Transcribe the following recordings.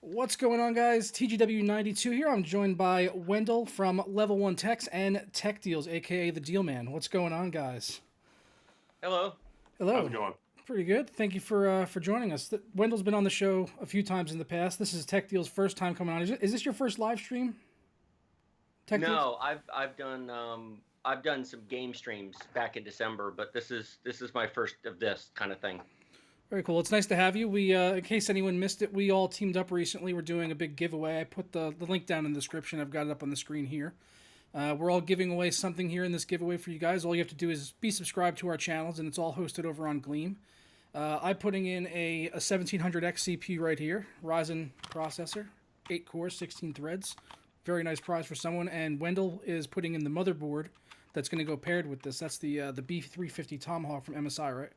What's going on, guys? TGW 92 here. I'm joined by Wendell from Level 1 Techs and Tech Deals, aka the Deal Man. What's going on, guys? Hello. How's Hello. it going? Pretty good. Thank you for joining us. Wendell's been on the show a few times in the past. This is Tech Deals' first time coming on. Is this your first live stream? Tech Deals? No, I've done some game streams back in December, but this is my first of this kind of thing. Very cool. It's nice to have you. We, in case anyone missed it, we all teamed up recently. We're doing a big giveaway. I put the link down in the description. I've got it up on the screen here. We're all giving away something here in this giveaway for you guys. All you have to do is be subscribed to our channels, and it's all hosted over on Gleam. I'm putting in a 1700X CPU right here, Ryzen processor, 8 cores, 16 threads. Very nice prize for someone. And Wendell is putting in the motherboard that's going to go paired with this. That's the B350 Tomahawk from MSI, right?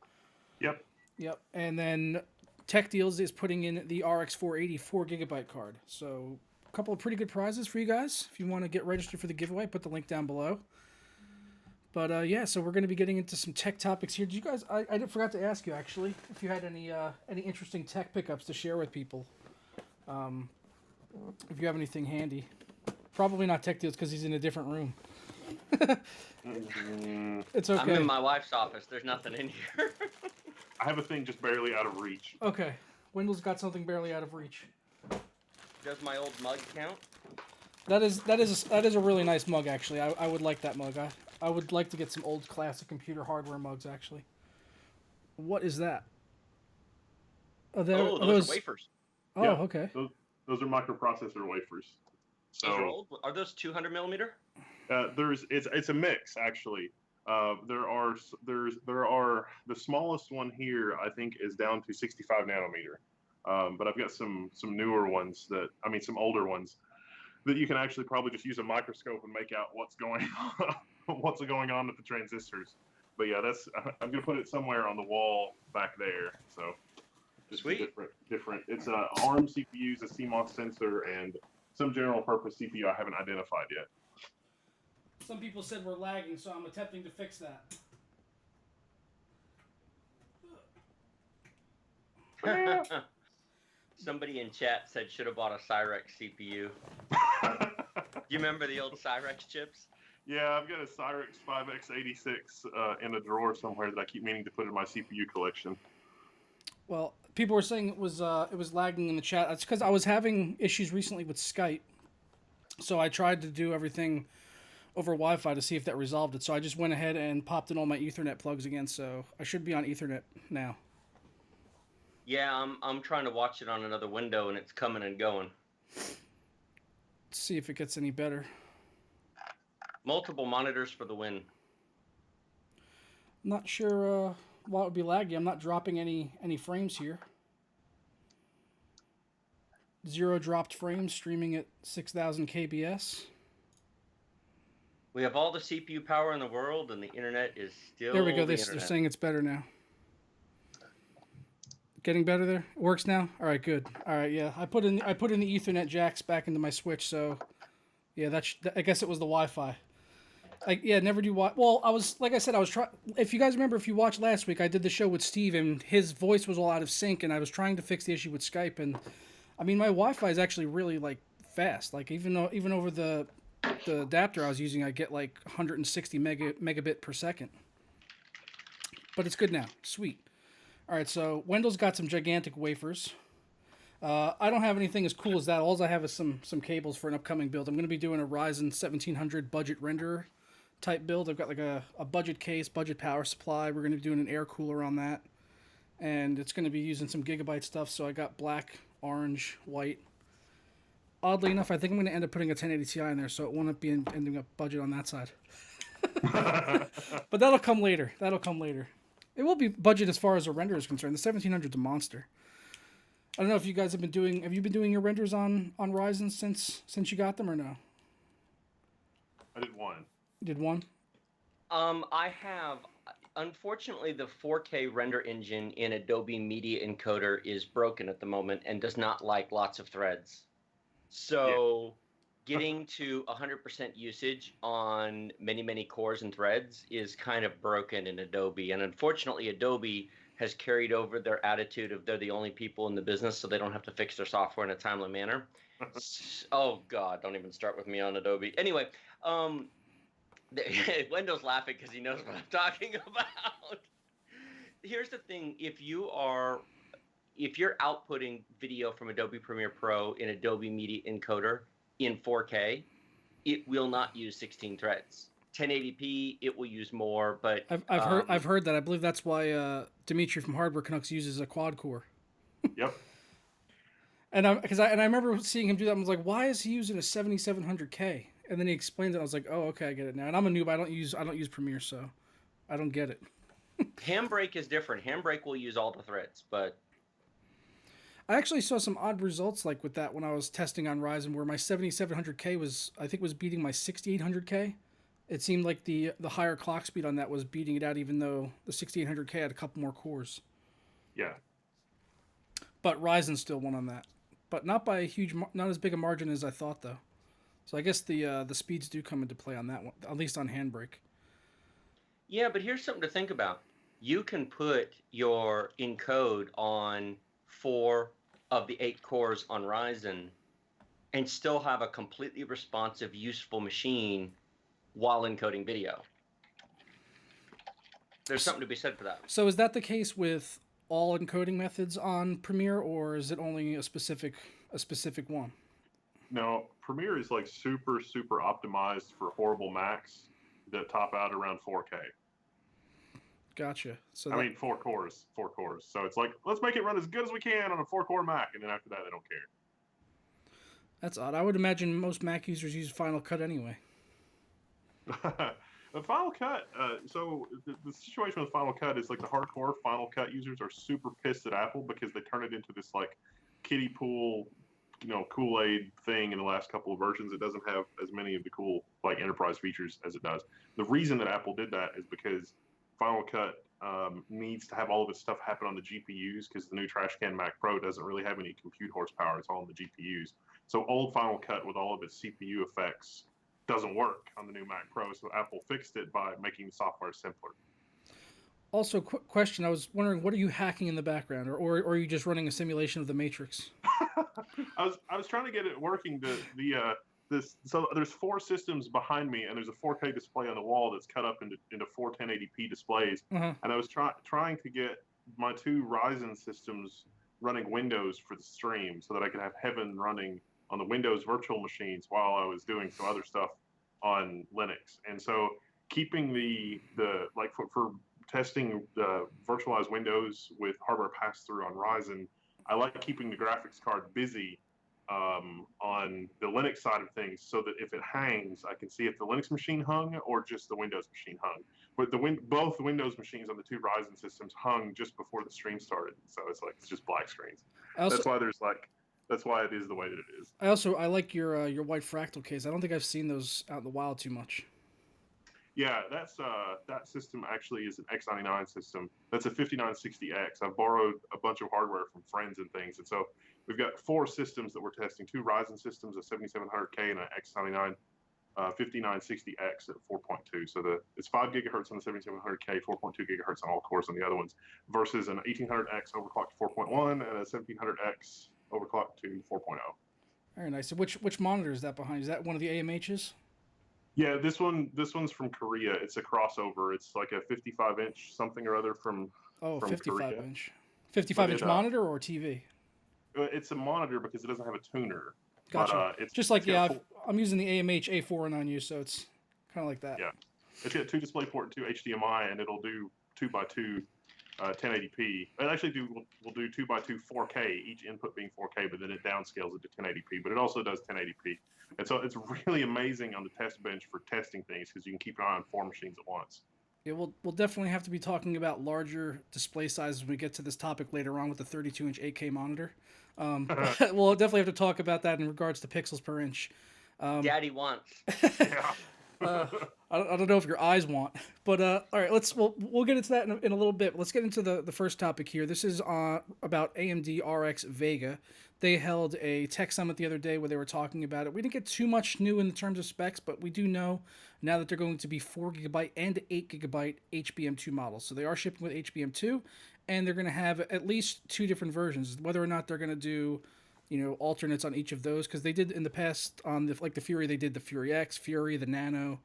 Yep. Yep. And then Tech Deals is putting in the RX 480 4GB card. So a couple of pretty good prizes for you guys. If you want to get registered for the giveaway, put the link down below. But yeah, so we're going to be getting into some tech topics here. Did you guys? I forgot to ask you actually if you had any interesting tech pickups to share with people. If you have anything handy, probably not Tech Deals because he's in a different room. It's okay. I'm in my wife's office. There's nothing in here. I have a thing just barely out of reach. Okay, Wendell's got something barely out of reach. Does my old mug count? That is a really nice mug actually. I would like that mug. I would like to get some old classic computer hardware mugs actually. What is that? Oh, those are wafers. Oh, Yeah, okay. Those are microprocessor wafers. Those are So old. Are those 200 millimeter? it's a mix actually. There are the smallest one here I think is down to 65 nanometer. But I've got some newer ones some older ones that you can actually probably just use a microscope and make out what's going on with the transistors. But yeah, I'm gonna put it somewhere on the wall back there. So just Sweet. different. It's a ARM CPUs, a CMOS sensor, and some general purpose CPU I haven't identified yet. Some people said we're lagging, so I'm attempting to fix that. Somebody in chat said should have bought a Cyrex CPU. You remember the old Cyrex chips? Yeah, I've got a Cyrix 5X86 in a drawer somewhere that I keep meaning to put in my CPU collection. Well, people were saying it was lagging in the chat. It's because I was having issues recently with Skype, so I tried to do everything over Wi-Fi to see if that resolved it. So I just went ahead and popped in all my Ethernet plugs again. So I should be on Ethernet now. Yeah, I'm trying to watch it on another window, and it's coming and going. Let's see if it gets any better. Multiple monitors for the win. Not sure why it would be laggy. I'm not dropping any frames here. 0 dropped frames, streaming at 6,000 kbs. We have all the CPU power in the world, and the internet is still. There we go. They're internet. saying it's better now. Getting better there. It works now. All right, good. All right, yeah. I put in the Ethernet jacks back into my switch, so yeah. I guess it was the Wi-Fi. Never do Well, I was like I said, I was trying. If you guys remember, if you watched last week, I did the show with Steve, and his voice was all out of sync, and I was trying to fix the issue with Skype, and I mean, my Wi-Fi is actually really like fast. Like even over the adapter I was using, I get like 160 megabit per second. But it's good now. Sweet. All right, so Wendell's got some gigantic wafers. I don't have anything as cool as that. All I have is some cables for an upcoming build. I'm going to be doing a Ryzen 1700 budget renderer type build. I've got like a budget case, budget power supply. We're going to be doing an air cooler on that. And it's going to be using some gigabyte stuff. So I got black, orange, white. Oddly enough, I think I'm going to end up putting a 1080 Ti in there, so it won't be ending up budget on that side. But that'll come later. It will be budget as far as a render is concerned. The 1700 is a monster. I don't know if you guys have you been doing your renders on Ryzen since you got them or no? I did one. You did one? I have. Unfortunately, the 4K render engine in Adobe Media Encoder is broken at the moment and does not like lots of threads. So getting to 100% usage on many cores and threads is kind of broken in Adobe. And unfortunately, Adobe has carried over their attitude of they're the only people in the business, so they don't have to fix their software in a timely manner. Oh God, don't even start with me on Adobe. Anyway, Wendell's laughing because he knows what I'm talking about. Here's the thing: if you're outputting video from Adobe Premiere Pro in Adobe Media Encoder in 4K, it will not use 16 threads. 1080p, it will use more, but I've heard that. I believe that's why Dimitri from Hardware Canucks uses a quad core. Yep. And I remember seeing him do that. I was like, why is he using a 7700K? And then he explained it. I was like, oh, okay, I get it now. And I'm a noob. I don't use Premiere, so I don't get it. Handbrake is different. Handbrake will use all the threads, but I actually saw some odd results like with that when I was testing on Ryzen, where my 7700K was beating my 6800K. It seemed like the higher clock speed on that was beating it out, even though the 6800K had a couple more cores. Yeah. But Ryzen still won on that, but not by a huge, not as big a margin as I thought though. So I guess the speeds do come into play on that one, at least on Handbrake. yeah, but here's something to think about. You can put your encode on 4 of the 8 cores on Ryzen and still have a completely responsive, useful machine while encoding video. There's something to be said for that. So is that the case with all encoding methods on Premiere, or is it only a specific one? No, Premiere is like super optimized for horrible Macs that top out around 4K. Gotcha. So I mean, 4 cores. So it's like, let's make it run as good as we can on a 4-core Mac, and then after that, they don't care. that's odd. I would imagine most Mac users use Final Cut anyway. The Final Cut. So the situation with Final Cut is like the hardcore Final Cut users are super pissed at Apple because they turn it into this like kiddie pool, Kool-Aid thing in the last couple of versions. It doesn't have as many of the cool like enterprise features as it does. The reason that Apple did that is because Final Cut needs to have all of its stuff happen on the GPUs because the new Trashcan Mac Pro doesn't really have any compute horsepower. It's all on the GPUs. So old Final Cut with all of its CPU effects doesn't work on the new Mac Pro. So Apple fixed it by making the software simpler. Also, quick question. I was wondering, what are you hacking in the background, or are you just running a simulation of the Matrix? I was trying to get it working. So there's 4 systems behind me, and there's a 4K display on the wall that's cut up into 4 1080p displays. Uh-huh. And I was trying to get my 2 Ryzen systems running Windows for the stream, so that I could have Heaven running on the Windows virtual machines while I was doing some other stuff on Linux. And so keeping the like for testing the virtualized Windows with hardware pass-through on Ryzen, I like keeping the graphics card busy on the Linux side of things, so that if it hangs, I can see if the Linux machine hung or just the Windows machine hung. But both Windows machines on the 2 Ryzen systems hung just before the stream started, so it's just black screens. That's why it is the way that it is. I like your white fractal case. I don't think I've seen those out in the wild too much. Yeah, that system actually is an X99 system. That's a 5960X. I've borrowed a bunch of hardware from friends and things, and so we've got 4 systems that we're testing: 2 Ryzen systems, a 7700K, and an X99 5960X at 4.2. So it's 5 gigahertz on the 7700K, 4.2 gigahertz on all cores on the other ones, versus an 1800X overclocked to 4.1 and a 1700X overclocked to 4.0. Very nice. So which monitor is that behind? Is that one of the AMHs? Yeah, this one's from Korea. It's a crossover. It's like a 55-inch something or other from 55-inch. 55-inch monitor or TV? It's a monitor because it doesn't have a tuner. Gotcha. But, it's just like I'm using the AMH A4 on you, so it's kind of like that. Yeah, it's got 2 DisplayPort and 2 HDMI, and it'll do 2x2 1080p. It actually will do 2x2 4K, each input being 4K, but then it downscales it to 1080p. But it also does 1080p, and so it's really amazing on the test bench for testing things because you can keep an eye on 4 machines at once. Yeah, we'll definitely have to be talking about larger display sizes when we get to this topic later on with the 32-inch 8K monitor. We'll definitely have to talk about that in regards to pixels per inch. Daddy wants. Yeah. I don't know if your eyes want, but all right, we'll get into that in a little bit. Let's get into the first topic here. This is about AMD RX Vega. They held a tech summit the other day where they were talking about it. We didn't get too much new in terms of specs, but we do know now that they're going to be 4GB and 8GB HBM2 models. So they are shipping with HBM2, and they're going to have at least 2 different versions. Whether or not they're going to do, alternates on each of those, because they did in the past on the Fury, they did the Fury X, Fury, the Nano.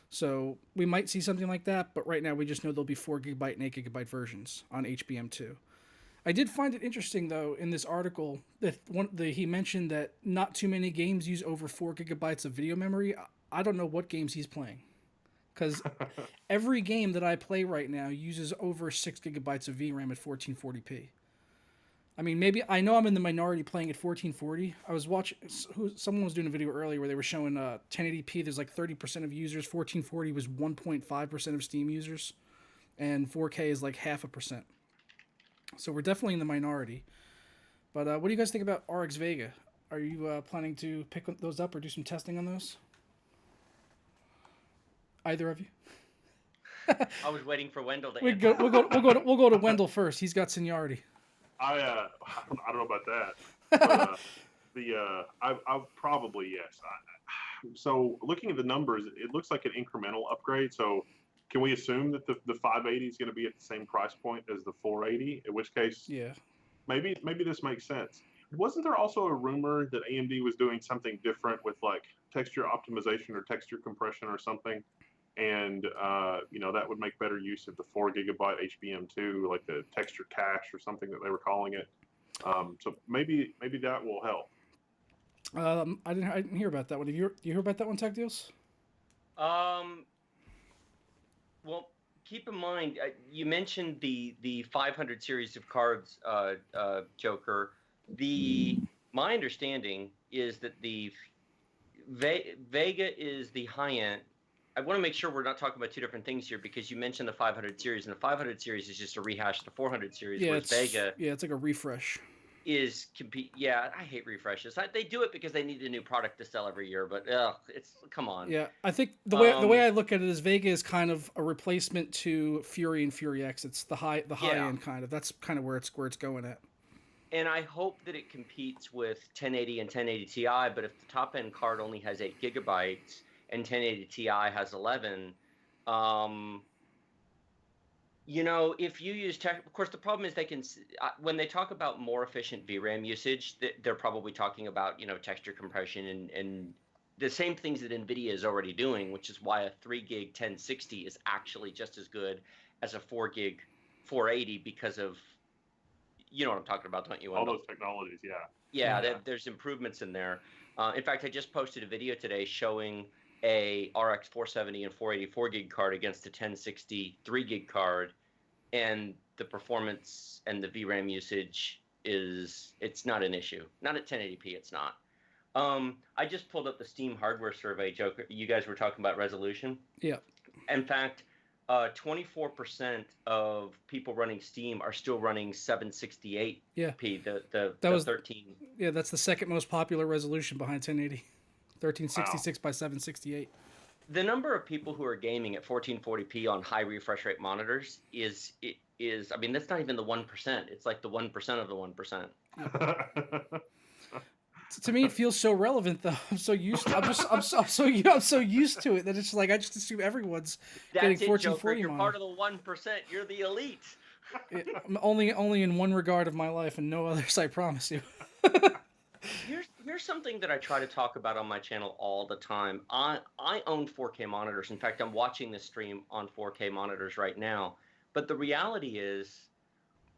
So we might see something like that, but right now we just know there'll be 4 GB and 8 GB versions on HBM2. I did find it interesting though in this article that he mentioned that not too many games use over 4 GB of video memory. I don't know what games he's playing, because every game that I play right now uses over 6 GB of VRAM at 1440p. I mean, maybe I know I'm in the minority playing at 1440. I was watching, someone was doing a video earlier where they were showing 1080p. There's like 30% of users. 1440 was 1.5% of Steam users, and 4K is like 0.5%. So we're definitely in the minority. But what do you guys think about RX Vega? Are you planning to pick those up or do some testing on those? Either of you? I was waiting for Wendell to We'll answer. go to Wendell first. He's got seniority. I don't know about that. But, I'll probably, yes. So looking at the numbers, it looks like an incremental upgrade. So can we assume that the 580 is going to be at the same price point as the 480? In which case, Yeah. maybe this makes sense. Wasn't there also a rumor that AMD was doing something different with like texture optimization or texture compression or something? And that would make better use of the 4 GB HBM2, like the texture cache or something that they were calling it. So maybe that will help. I didn't hear about that one. You hear about that one, Tech Deals? Well, keep in mind, you mentioned the 500 series of cards, Joker. My understanding is that the Vega is the high end. I want to make sure we're not talking about 2 different things here, because you mentioned the 500 series, and the 500 series is just a rehash of the 400 series, whereas Vega it's like a refresh. is compete. Yeah, I hate refreshes. They do it because they need a new product to sell every year, but it's come on. Yeah, I think the way I look at it is Vega is kind of a replacement to Fury and Fury X. It's the high end kind of. That's kind of where it's going at. And I hope that it competes with 1080 and 1080 Ti. But if the top end card only has 8 GB and 1080 Ti has 11, if you use of course, the problem is they can, when they talk about more efficient VRAM usage, they're probably talking about, texture compression and the same things that NVIDIA is already doing, which is why a 3 gig 1060 is actually just as good as a 4 gig 480, because of, you know what I'm talking about, don't you, Wendell? All those technologies, yeah. Yeah, there's improvements in there. In fact, I just posted a video today showing a RX 470 and 484 gig card against a 1060 3 gig card, and the performance and the VRAM usage it's not an issue. Not at 1080p, it's not. I just pulled up the Steam hardware survey, Joker. You guys were talking about resolution. Yeah. In fact, 24% of people running Steam are still running 768p. Yeah. The 13. Yeah, that's the second most popular resolution behind 1080. 1366 by 768. The number of people who are gaming at 1440p on high refresh rate monitors is I mean, that's not even the 1%. It's like the 1% of the 1%. To me, it feels so relevant, though. I'm so used to it that it's just like I just assume everyone's getting 1440. You're part of the 1%. You're the elite. Only in one regard of my life, and no others, I promise you. Here's something that I try to talk about on my channel all the time. I own 4K monitors. In fact, I'm watching this stream on 4K monitors right now. But the reality is,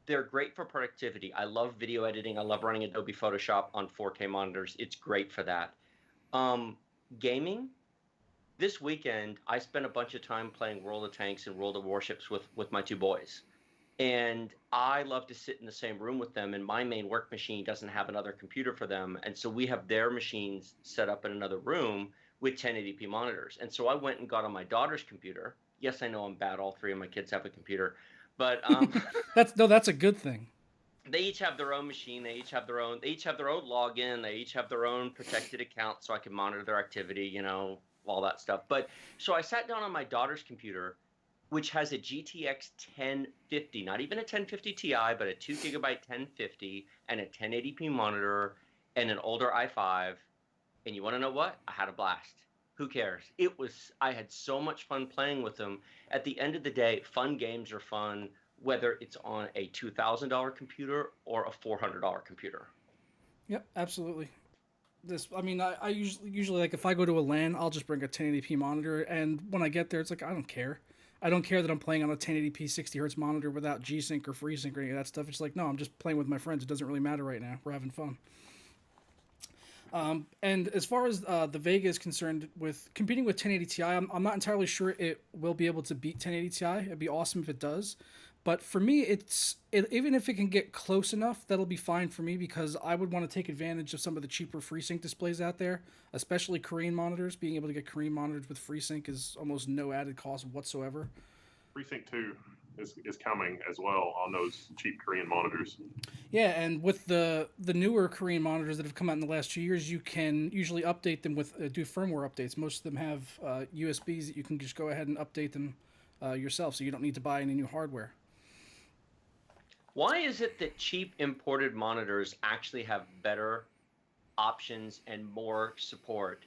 they're great for productivity. I love video editing. I love running Adobe Photoshop on 4K monitors. It's great for that. Gaming, this weekend, I spent a bunch of time playing World of Tanks and World of Warships with my 2 boys. And I love to sit in the same room with them, and my main work machine doesn't have another computer for them. And so we have their machines set up in another room with 1080p monitors. And so I went and got on my daughter's computer. Yes, I know I'm bad. All 3 of my kids have a computer. But that's a good thing. They each have their own machine. They each have their own login. They each have their own protected account, so I can monitor their activity, all that stuff. But so I sat down on my daughter's computer, which has a GTX 1050, not even a 1050 Ti, but a 2 GB 1050 and a 1080p monitor and an older i5. And you want to know what? I had a blast. Who cares? I had so much fun playing with them. At the end of the day, fun games are fun. whether it's on a $2,000 computer or a $400 computer. Yep, absolutely. I mean, I usually like if I go to a LAN, I'll just bring a 1080p monitor, and when I get there, it's like I don't care. I don't care that I'm playing on a 1080p 60 hertz monitor without G-Sync or FreeSync or any of that stuff. It's like, no, I'm just playing with my friends. It doesn't really matter right now. We're having fun. And as far as the Vega is concerned, with competing with 1080 Ti, I'm not entirely sure it will be able to beat 1080 Ti. It'd be awesome if it does. But for me, even if it can get close enough, that'll be fine for me because I would want to take advantage of some of the cheaper FreeSync displays out there, especially Korean monitors. Being able to get Korean monitors with FreeSync is almost no added cost whatsoever. FreeSync 2 is coming as well on those cheap Korean monitors. Yeah, and with the newer Korean monitors that have come out in the last 2 years, you can usually update them with do firmware updates. Most of them have USBs that you can just go ahead and update them yourself, so you don't need to buy any new hardware. Why is it that cheap imported monitors actually have better options and more support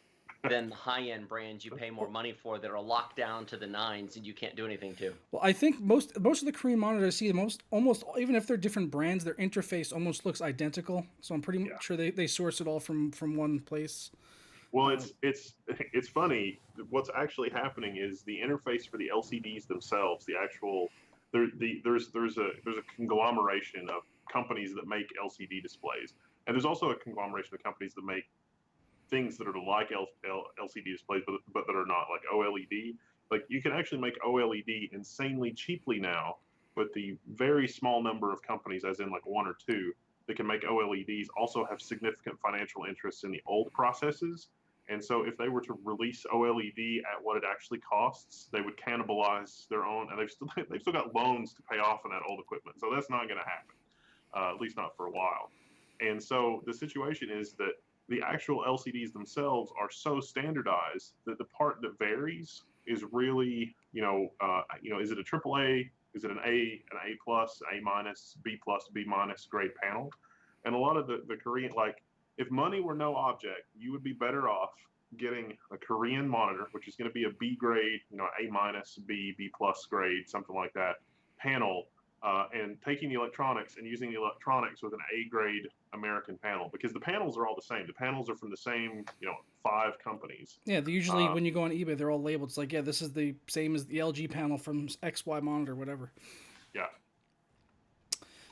than the high-end brands you pay more money for that are locked down to the nines and you can't do anything to? Well, I think most of the Korean monitors I see, almost even if they're different brands, their interface almost looks identical. So I'm pretty sure they source it all from one place. Well, it's funny. What's actually happening is the interface for the LCDs themselves, the actual there's a conglomeration of companies that make LCD displays, and there's also a conglomeration of companies that make things that are like LCD displays, but that are not, like OLED. Like you can actually make OLED insanely cheaply now, but the very small number of companies, as in like one or two, that can make OLEDs also have significant financial interests in the old processes. And so if they were to release OLED at what it actually costs, they would cannibalize their own, and they've still got loans to pay off on that old equipment. So that's not going to happen, at least not for a while. And so the situation is that the actual LCDs themselves are so standardized that the part that varies is really, is it a AAA? Is it an A plus, A minus, B plus, B minus grade panel? And a lot of the Korean, like, if money were no object, you would be better off getting a Korean monitor, which is going to be a B grade, A minus, B plus grade, something like that, panel, and taking the electronics and using the electronics with an A grade American panel, because the panels are all the same. The panels are from the same, 5 companies. Yeah, they usually when you go on eBay, they're all labeled. It's like, yeah, this is the same as the LG panel from XY monitor, whatever. Yeah.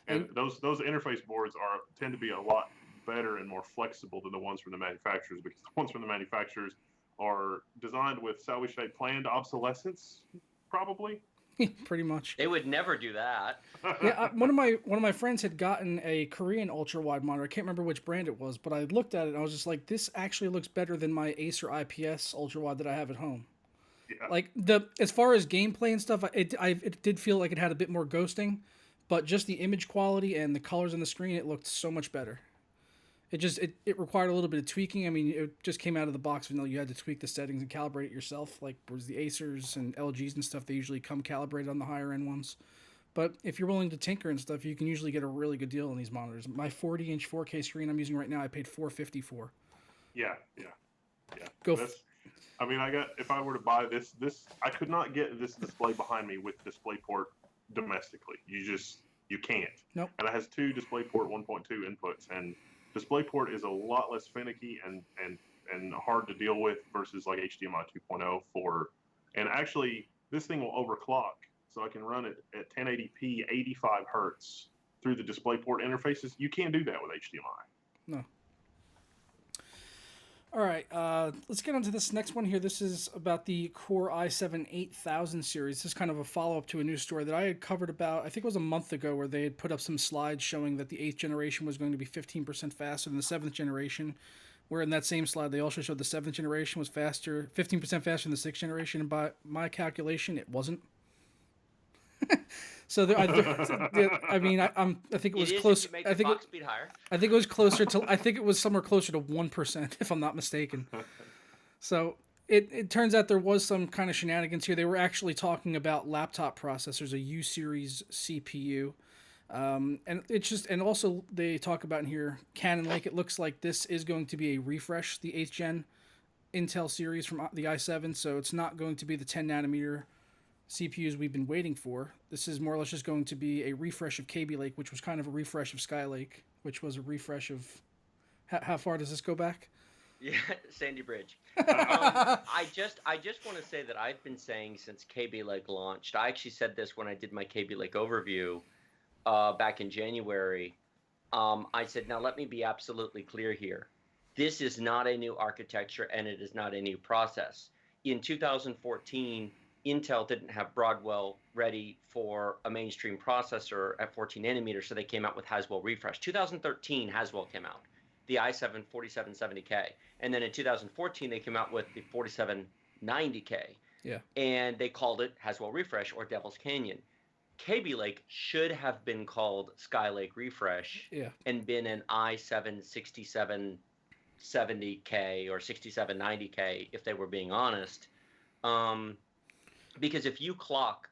And those interface boards tend to be a lot better and more flexible than the ones from the manufacturers, because the ones from the manufacturers are designed with, shall we say, planned obsolescence, probably. Pretty much. They would never do that. Yeah, one of my friends had gotten a Korean ultra wide monitor. I can't remember which brand it was, but I looked at it and I was just like, this actually looks better than my Acer IPS ultra wide that I have at home. Yeah. Like as far as gameplay and stuff, it did feel like it had a bit more ghosting, but just the image quality and the colors on the screen, it looked so much better. It required a little bit of tweaking. I mean, it just came out of the box vanilla. You had to tweak the settings and calibrate it yourself. Like, whereas the Acers and LGs and stuff, they usually come calibrated on the higher end ones. But if you're willing to tinker and stuff, you can usually get a really good deal on these monitors. My 40-inch 4K screen I'm using right now, I paid $450 for. Yeah. If I were to buy this, I could not get this display behind me with DisplayPort domestically. You can't. Nope. And it has 2 DisplayPort 1.2 inputs, and DisplayPort is a lot less finicky and hard to deal with versus like HDMI 2.0 and actually this thing will overclock, so I can run it at 1080p 85 hertz through the DisplayPort interfaces. You can't do that with HDMI. No. All right, let's get on to this next one here. This is about the Core i7 8000 series. This is kind of a follow-up to a news story that I had covered about, I think it was a month ago, where they had put up some slides showing that the 8th generation was going to be 15% faster than the 7th generation, where in that same slide they also showed the 7th generation was 15% faster than the 6th generation, and by my calculation, it wasn't. So I think it was close. I think clock speed higher. I think it was closer to. I think it was somewhere closer to 1%, if I'm not mistaken. So it turns out there was some kind of shenanigans here. They were actually talking about laptop processors, a U series CPU, and also they talk about in here Cannon Lake. It looks like this is going to be a refresh, the 8th gen Intel series from the i7. So it's not going to be the 10 nanometer CPUs we've been waiting for. This is more or less just going to be a refresh of Kaby Lake, which was kind of a refresh of Skylake, which was a refresh of. How far does this go back? Yeah, Sandy Bridge. Yeah. I just want to say that I've been saying since Kaby Lake launched. I actually said this when I did my Kaby Lake overview back in January. I said, now let me be absolutely clear here. This is not a new architecture and it is not a new process. In 2014, Intel didn't have Broadwell ready for a mainstream processor at 14 nanometers, so they came out with Haswell Refresh. 2013, Haswell came out, the i7 4770K. And then in 2014, they came out with the 4790K. Yeah. And they called it Haswell Refresh or Devil's Canyon. Kaby Lake should have been called Skylake Refresh Yeah. and been an i7 6770K or 6790K if they were being honest. Because if you clock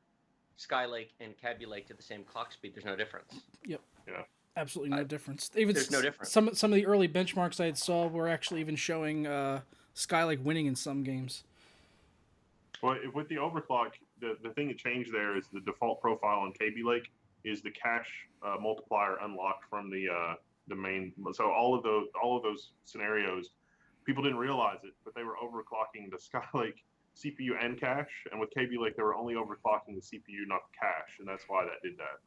Skylake and Kaby Lake to the same clock speed, there's no difference. Yep. Yeah. Absolutely no difference. Even there's no difference. Some of the early benchmarks I had saw were actually even showing Skylake winning in some games. Well, with the overclock, the thing that changed there is the default profile on Kaby Lake is the cache multiplier unlocked from the main. So all of those scenarios, people didn't realize it, but they were overclocking the Skylake CPU and cache, and with Kaby Lake they were only overclocking the CPU, not the cache, and that's why that did that.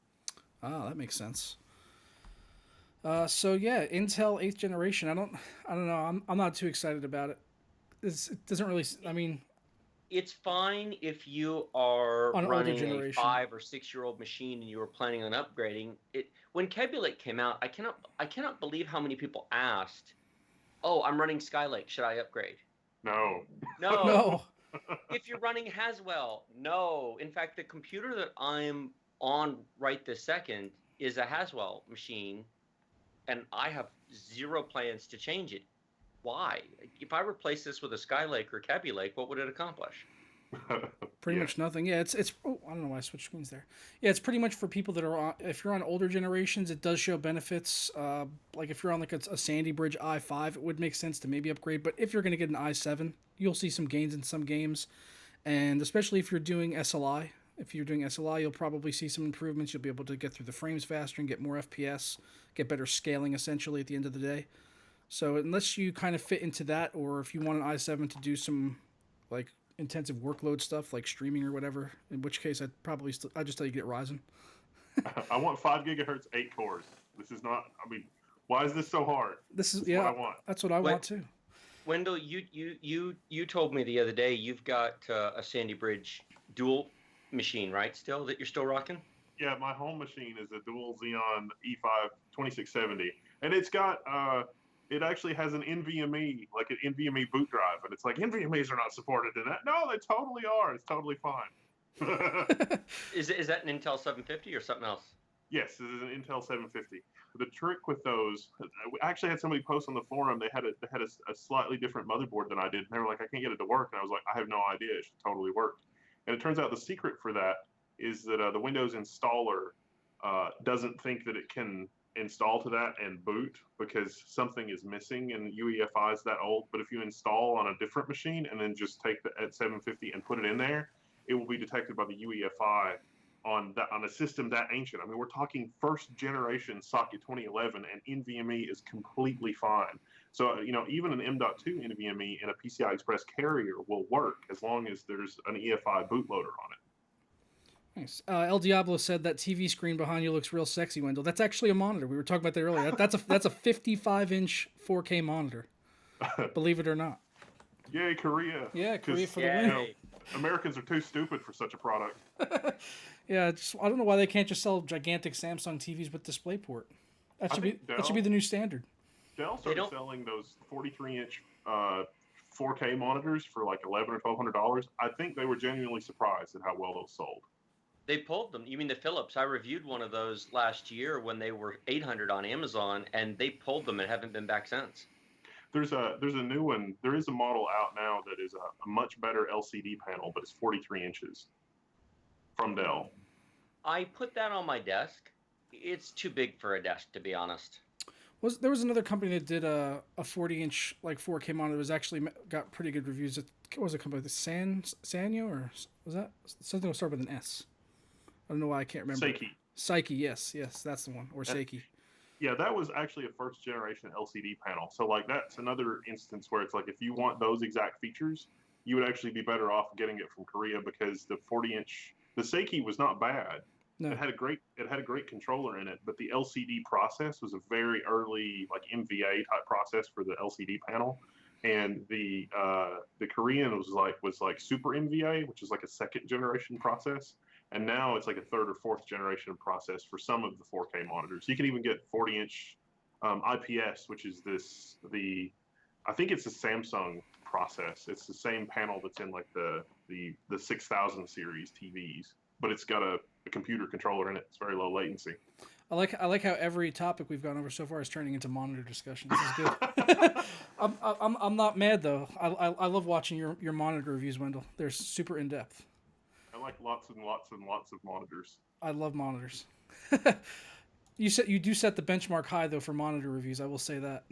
Ah, that makes sense. So yeah, Intel 8th generation. I don't know. I'm not too excited about it. It doesn't really. I mean, it's fine if you are on an running older a generation. 5 or 6 year old machine and you were planning on upgrading it. When Kaby Lake came out, I cannot believe how many people asked, "Oh, I'm running Skylake. Should I upgrade?" No. No. No. If you're running Haswell, no. In fact, the computer that I'm on right this second is a Haswell machine, and I have zero plans to change it. Why? If I replace this with a Skylake or Kaby Lake, what would it accomplish? Pretty much nothing. Yeah, it's. Oh, I don't know why I switched screens there. Yeah, it's pretty much for people that are on. If you're on older generations, it does show benefits. Like if you're on like a Sandy Bridge i5, it would make sense to maybe upgrade. But if you're going to get an i7, you'll see some gains in some games, and especially if you're doing SLI. If you're doing SLI, you'll probably see some improvements. You'll be able to get through the frames faster and get more FPS, get better scaling essentially at the end of the day. So unless you kind of fit into that, or if you want an i7 to do some like intensive workload stuff like streaming or whatever, in which case I'd just tell you to get Ryzen. I want 5 gigahertz, 8 cores. This is not. I mean, why is this so hard? This is what yeah. I want. That's what I want too. Wendell, you told me the other day you've got a Sandy Bridge dual machine, right? Still that you're still rocking? Yeah, my home machine is a dual Xeon E5 2670, and it's got it actually has an NVMe, like an NVMe boot drive, and it's like NVMe's are not supported in that. No, they totally are. It's totally fine. Is that an Intel 750 or something else? Yes, this is an Intel 750. The trick with those, I actually had somebody post on the forum. They had a slightly different motherboard than I did, and they were like, "I can't get it to work," and I was like, "I have no idea. It should totally work." And it turns out the secret for that is that the Windows installer doesn't think that it can install to that and boot because something is missing, and UEFI is that old. But if you install on a different machine and then just take the at 750 and put it in there, it will be detected by the UEFI on a system that ancient. I mean, we're talking first generation socket 2011, and NVMe is completely fine. So even an M.2 NVMe in a PCI Express carrier will work as long as there's an EFI bootloader on it. Nice. El Diablo said that TV screen behind you looks real sexy, Wendell. That's actually a monitor. We were talking about that earlier. That's a 55-inch 4K monitor. Believe it or not. Yay, Korea! Yeah, Korea for the win. Americans are too stupid for such a product. Yeah, I don't know why they can't just sell gigantic Samsung TVs with DisplayPort. That should be the new standard. Dell started selling those 43-inch 4K monitors for like $1,100 or $1,200. I think they were genuinely surprised at how well those sold. They pulled them. You mean the Philips? I reviewed one of those last year when they were $800 on Amazon, and they pulled them and haven't been back since. There's a new one. There is a model out now that is a much better LCD panel, but it's 43 inches from Dell. I put that on my desk. It's too big for a desk, to be honest. There was another company that did a 40-inch like 4K monitor. It was actually got pretty good reviews. What was the company? The Sanyo, or was that something that started with an S? I don't know why I can't remember. Seiki. Psyche, yes, that's the one. Or Seiki. Yeah, that was actually a first generation LCD panel. So like that's another instance where it's like if you want those exact features, you would actually be better off getting it from Korea because the 40-inch the Seiki was not bad. No. It had a great controller in it, but the LCD process was a very early like MVA type process for the LCD panel. And the Korean was like Super MVA, which is like a second generation process. And now it's like a third or fourth generation process for some of the 4K monitors. You can even get 40-inch IPS, which is I think it's the Samsung process. It's the same panel that's in like the 6000 series TVs, but it's got a computer controller in it. It's very low latency. I like how every topic we've gone over so far is turning into monitor discussion. This is good. I'm not mad though. I love watching your monitor reviews, Wendell. They're super in depth. I like lots and lots and lots of monitors. I love monitors. You do set the benchmark high though for monitor reviews. I will say that.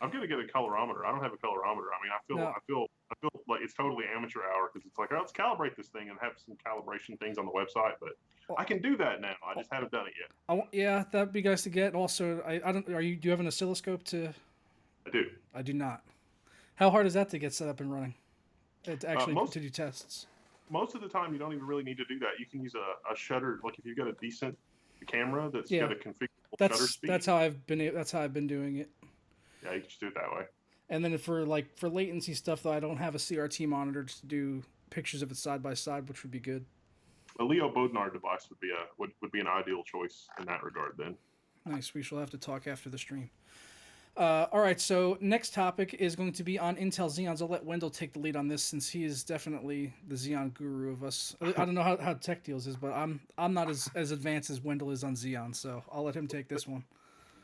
I'm gonna get a colorimeter. I don't have a colorimeter. I mean, I feel like it's totally amateur hour because it's like, oh, let's calibrate this thing and have some calibration things on the website. But I can do that now. I just haven't done it yet. Yeah, that'd be nice to get. Also, I don't. Do you have an oscilloscope to? I do. I do not. How hard is that to get set up and running? To actually to do tests. Most of the time, you don't even really need to do that. You can use a shutter. Like if you've got a decent camera that's got a configurable shutter speed. That's how I've been doing it. Yeah, you can just do it that way. And then for latency stuff, though, I don't have a CRT monitor to do pictures of it side by side, which would be good. A Leo Bodnar device would be an ideal choice in that regard. Then. Nice. We shall have to talk after the stream. All right. So next topic is going to be on Intel Xeons. I'll let Wendell take the lead on this since he is definitely the Xeon guru of us. I don't know how Tech Deals is, but I'm not as advanced as Wendell is on Xeon, so I'll let him take this one.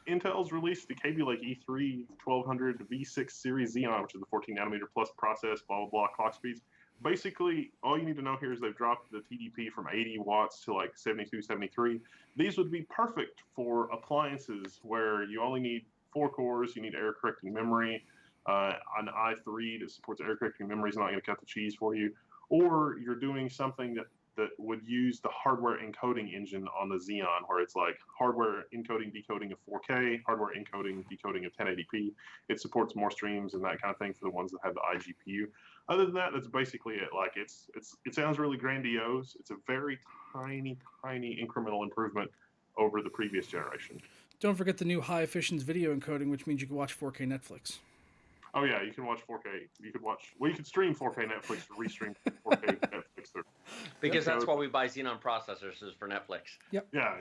Intel's released the Kaby Lake E3 1200 V6 series Xeon, which is the 14 nanometer plus process, blah, blah, blah, clock speeds. Basically, all you need to know here is they've dropped the TDP from 80 watts to like 72, 73. These would be perfect for appliances where you only need 4 cores, you need error correcting memory. An i3 that supports error correcting memory is not going to cut the cheese for you. Or you're doing something that would use the hardware encoding engine on the Xeon, where it's like hardware encoding, decoding of 4K, hardware encoding, decoding of 1080p. It supports more streams and that kind of thing for the ones that have the iGPU. Other than that, that's basically it. Like it sounds really grandiose. It's a very tiny incremental improvement over the previous generation. Don't forget the new high efficiency video encoding, which means you can watch 4K Netflix. Oh yeah, you can watch 4K. You can stream 4K Netflix to restream 4K Netflix. Because that's why we buy Xenon processors is for Netflix. Yep. Yeah.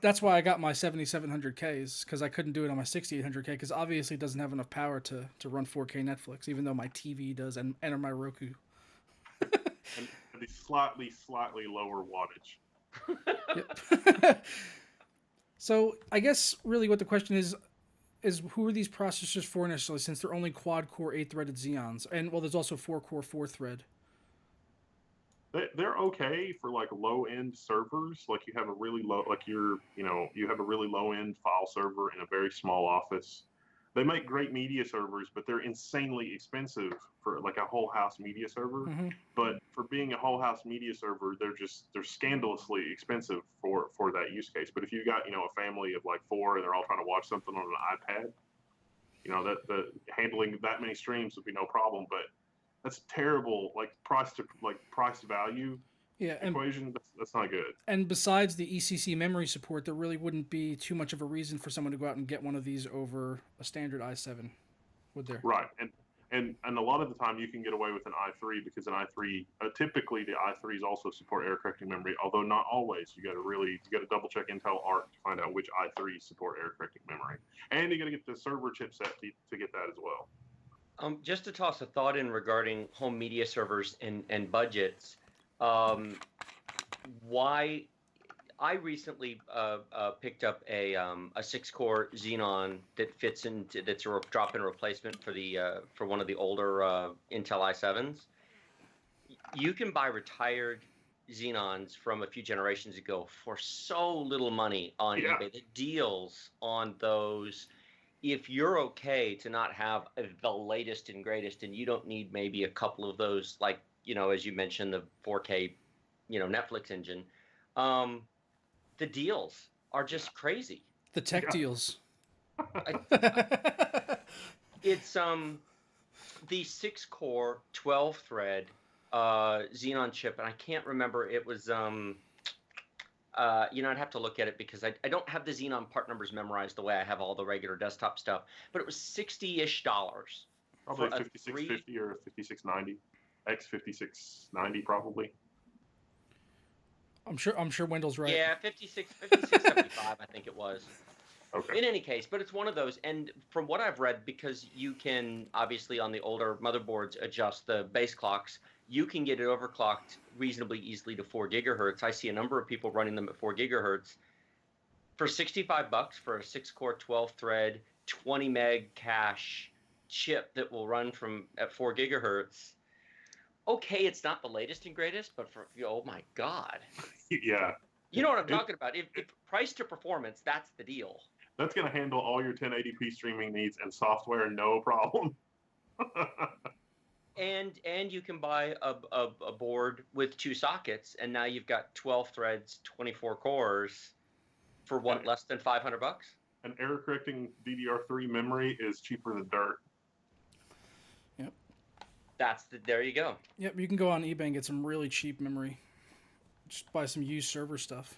That's why I got my 7700Ks, because I couldn't do it on my 6800K, because obviously it doesn't have enough power to run 4K Netflix, even though my TV does and my Roku. and the slightly lower wattage. Yep. So I guess really what the question is who are these processors for initially, since they're only quad-core 8-threaded Xeons? And, well, there's also 4-core 4-thread. They're okay for, like, low-end servers. Like, you have a really low, like, you have a really low-end file server in a very small office. They make great media servers, but they're insanely expensive for, like, a whole house media server. Mm-hmm. But for being a whole house media server, they're scandalously expensive for that use case. But if you got, a family of, like, 4 and they're all trying to watch something on an iPad, that handling that many streams would be no problem. But that's terrible, like, price value equation. That's not good. And besides the ECC memory support, there really wouldn't be too much of a reason for someone to go out and get one of these over a standard i7, would there? Right, and a lot of the time you can get away with an i3 because an i3 typically the i3s also support error correcting memory, although not always. You got to double check Intel ARC to find out which i3s support error correcting memory, and you got to get the server chipset to get that as well. Just to toss a thought in regarding home media servers and budgets. Why I recently picked up a 6-core Xenon that fits into that's a drop-in replacement for one of the older Intel i7s. You can buy retired Xenons from a few generations ago for so little money on eBay. The deals on those if you're okay to not have the latest and greatest, and you don't need maybe a couple of those, like, as you mentioned, the 4K, Netflix engine, the deals are just crazy. The tech Yeah. deals. It's the 6-core 12-thread Xeon chip, and I can't remember. It was I'd have to look at it because I don't have the Xenon part numbers memorized the way I have all the regular desktop stuff. But it was $60-ish. Probably for a 5650 or 5690, X5690 probably. I'm sure Wendell's right. Yeah, 5675, I think it was. Okay. In any case, but it's one of those, and from what I've read, because you can obviously on the older motherboards adjust the base clocks, you can get it overclocked reasonably easily to 4 gigahertz. I see a number of people running them at 4 gigahertz. For $65 for a 6-core 12-thread 20 meg cache chip that will run at 4 gigahertz. Okay, it's not the latest and greatest, but oh my God. Yeah. You know what I'm talking about. If price to performance, that's the deal. That's going to handle all your 1080p streaming needs and software, no problem. And you can buy a board with 2 sockets, and now you've got 12 threads, 24 cores for less than $500. An error correcting DDR3 memory is cheaper than dirt. Yep. There you go. Yep. You can go on eBay and get some really cheap memory. Just buy some used server stuff.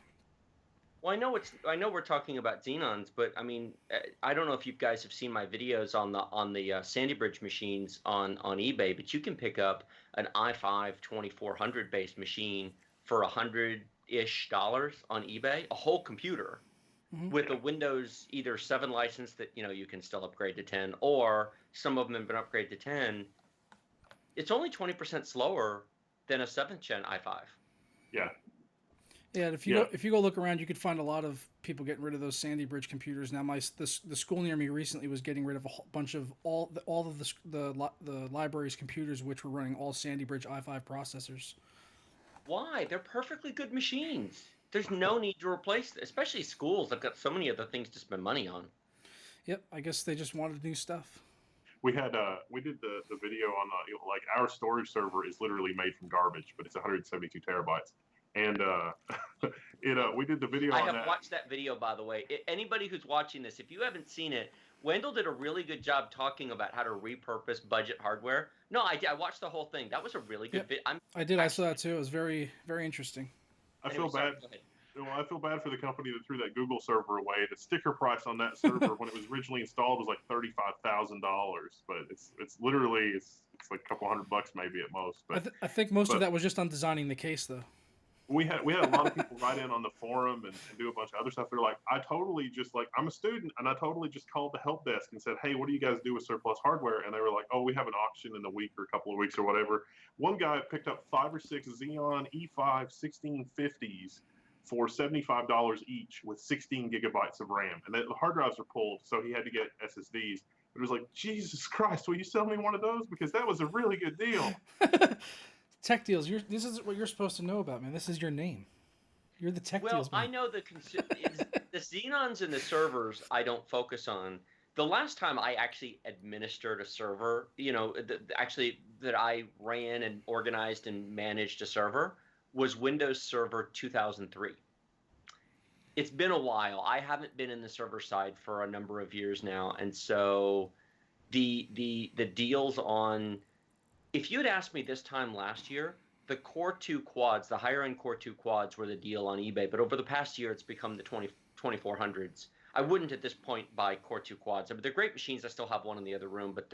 Well, I know we're talking about Xenons, but I mean, I don't know if you guys have seen my videos on the Sandy Bridge machines on eBay, but you can pick up an i5 2400 based machine for $100-ish on eBay, a whole computer with a Windows either 7 license that you can still upgrade to 10, or some of them have been upgraded to 10. It's only 20% slower than a 7th gen i5. Yeah. Yeah, if you go look around, you could find a lot of people getting rid of those Sandy Bridge computers. Now, the school near me recently was getting rid of a whole bunch of all of the library's computers, which were running all Sandy Bridge i5 processors. Why? They're perfectly good machines. There's no need to replace them, especially schools. They've got so many other things to spend money on. Yep, I guess they just wanted new stuff. We did the video on like our storage server is literally made from garbage, but it's 172 terabytes. And we did the video on that. I have watched that video, by the way. Anybody who's watching this, if you haven't seen it, Wendell did a really good job talking about how to repurpose budget hardware. No, I watched the whole thing. That was a really good video. I did. I saw that too. It was very, very interesting. I feel bad. Well, I feel bad for the company that threw that Google server away. The sticker price on that server when it was originally installed was like $35,000, but it's literally it's like a couple $100 maybe at most. But I think most of that was just on designing the case, though. We had a lot of people write in on the forum and do a bunch of other stuff. They're like, I'm a student, and I totally just called the help desk and said, hey, what do you guys do with surplus hardware? And they were like, oh, we have an auction in a week or a couple of weeks or whatever. One guy picked up 5 or 6 Xeon E5 1650s for $75 each with 16 gigabytes of RAM. And the hard drives are pulled, so he had to get SSDs. But it was like, Jesus Christ, will you sell me one of those? Because that was a really good deal. Tech deals. This is what you're supposed to know about, man. This is your name. You're the tech deals man. Well, I know the Xenons and the servers I don't focus on. The last time I actually administered a server, that I ran and organized and managed a server, was Windows Server 2003. It's been a while. I haven't been in the server side for a number of years now, and so the deals on. If you had asked me this time last year, the Core 2 quads, the higher-end Core 2 quads were the deal on eBay, but over the past year, it's become the 2400s. I wouldn't at this point buy Core 2 quads. I mean, they're great machines. I still have one in the other room, but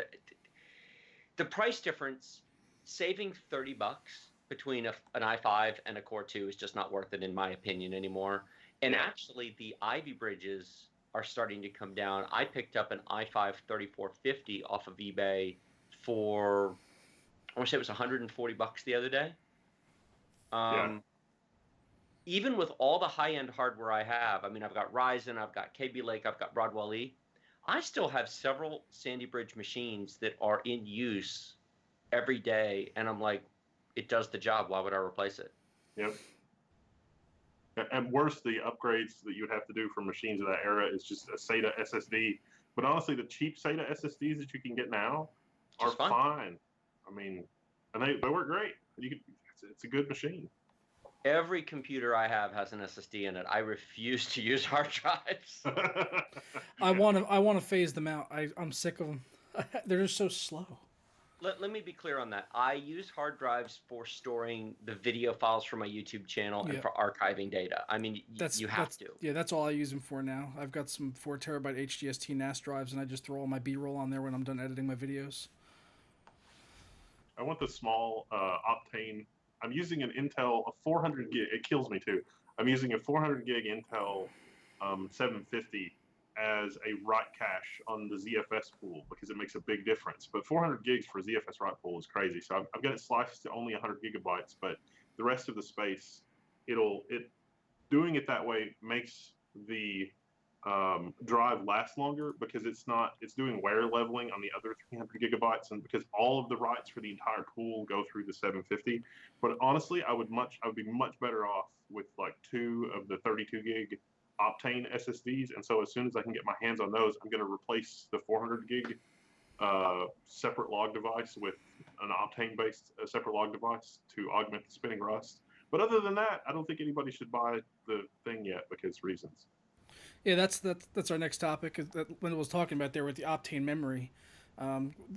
the price difference, saving $30 between an i5 and a Core 2 is just not worth it, in my opinion, anymore. And actually, the Ivy bridges are starting to come down. I picked up an i5 3450 off of eBay for... I want to say it was $140 the other day. Even with all the high-end hardware I have, I mean, I've got Ryzen, I've got Kaby Lake, I've got Broadwell E. I still have several Sandy Bridge machines that are in use every day, and I'm like, it does the job. Why would I replace it? Yep. And worse, the upgrades that you would have to do for machines of that era is just a SATA SSD. But honestly, the cheap SATA SSDs that you can get now are Just fine. fine. I mean, and they work great. It's a good machine. Every computer I have has an SSD in it. I refuse to use hard drives. I want to phase them out. I'm sick of them. They're just so slow. Let me be clear on that. I use hard drives for storing the video files for my YouTube channel and Yeah. for archiving data. I mean, you have to. Yeah, that's all I use them for now. I've got some 4 terabyte HDST NAS drives, and I just throw all my B-roll on there when I'm done editing my videos. I want the small Optane. I'm using an Intel, a 400 gig. It kills me too. I'm using a 400 gig Intel 750 as a write cache on the ZFS pool because it makes a big difference. But 400 gigs for ZFS write pool is crazy. So I've got it sliced to only 100 gigabytes, but the rest of the space, doing it that way makes the drive last longer because it's doing wear leveling on the other 300 gigabytes, and because all of the writes for the entire pool go through the 750. But honestly, I would be much better off with like 2 of the 32 gig Optane SSDs. And so as soon as I can get my hands on those, I'm going to replace the 400 gig separate log device with an Optane based separate log device to augment the spinning rust. But other than that, I don't think anybody should buy the thing yet because reasons. Yeah, that's our next topic. That Wendell was talking about there with the Optane memory.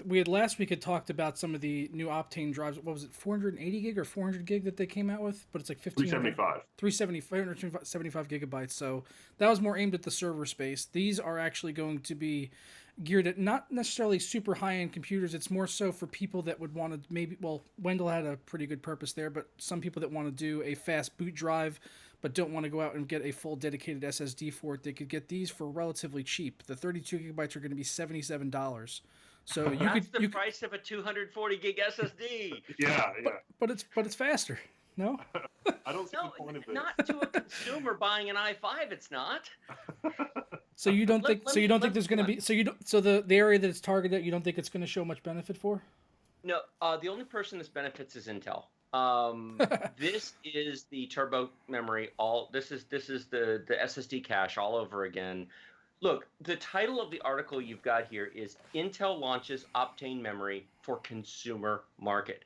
We had last week had talked about some of the new Optane drives. What was it, 480 gig or 400 gig that they came out with? But it's like 375 gigabytes. So that was more aimed at the server space. These are actually going to be geared at not necessarily super high-end computers. It's more so for people that would want to Wendell had a pretty good purpose there, but some people that want to do a fast boot drive but don't want to go out and get a full dedicated SSD for it, they could get these for relatively cheap. The 32 gigabytes are going to be $77. So That's the price of a 240 gig SSD. Yeah. But it's faster. No? I don't see the point of this. Not to a consumer buying an i5. It's not. So you don't think there's going to be the area that it's targeted at, you don't think it's going to show much benefit for? No, the only person this benefits is Intel. This is the turbo memory. This is the SSD cache all over again. Look, the title of the article you've got here is Intel launches Optane memory for consumer market.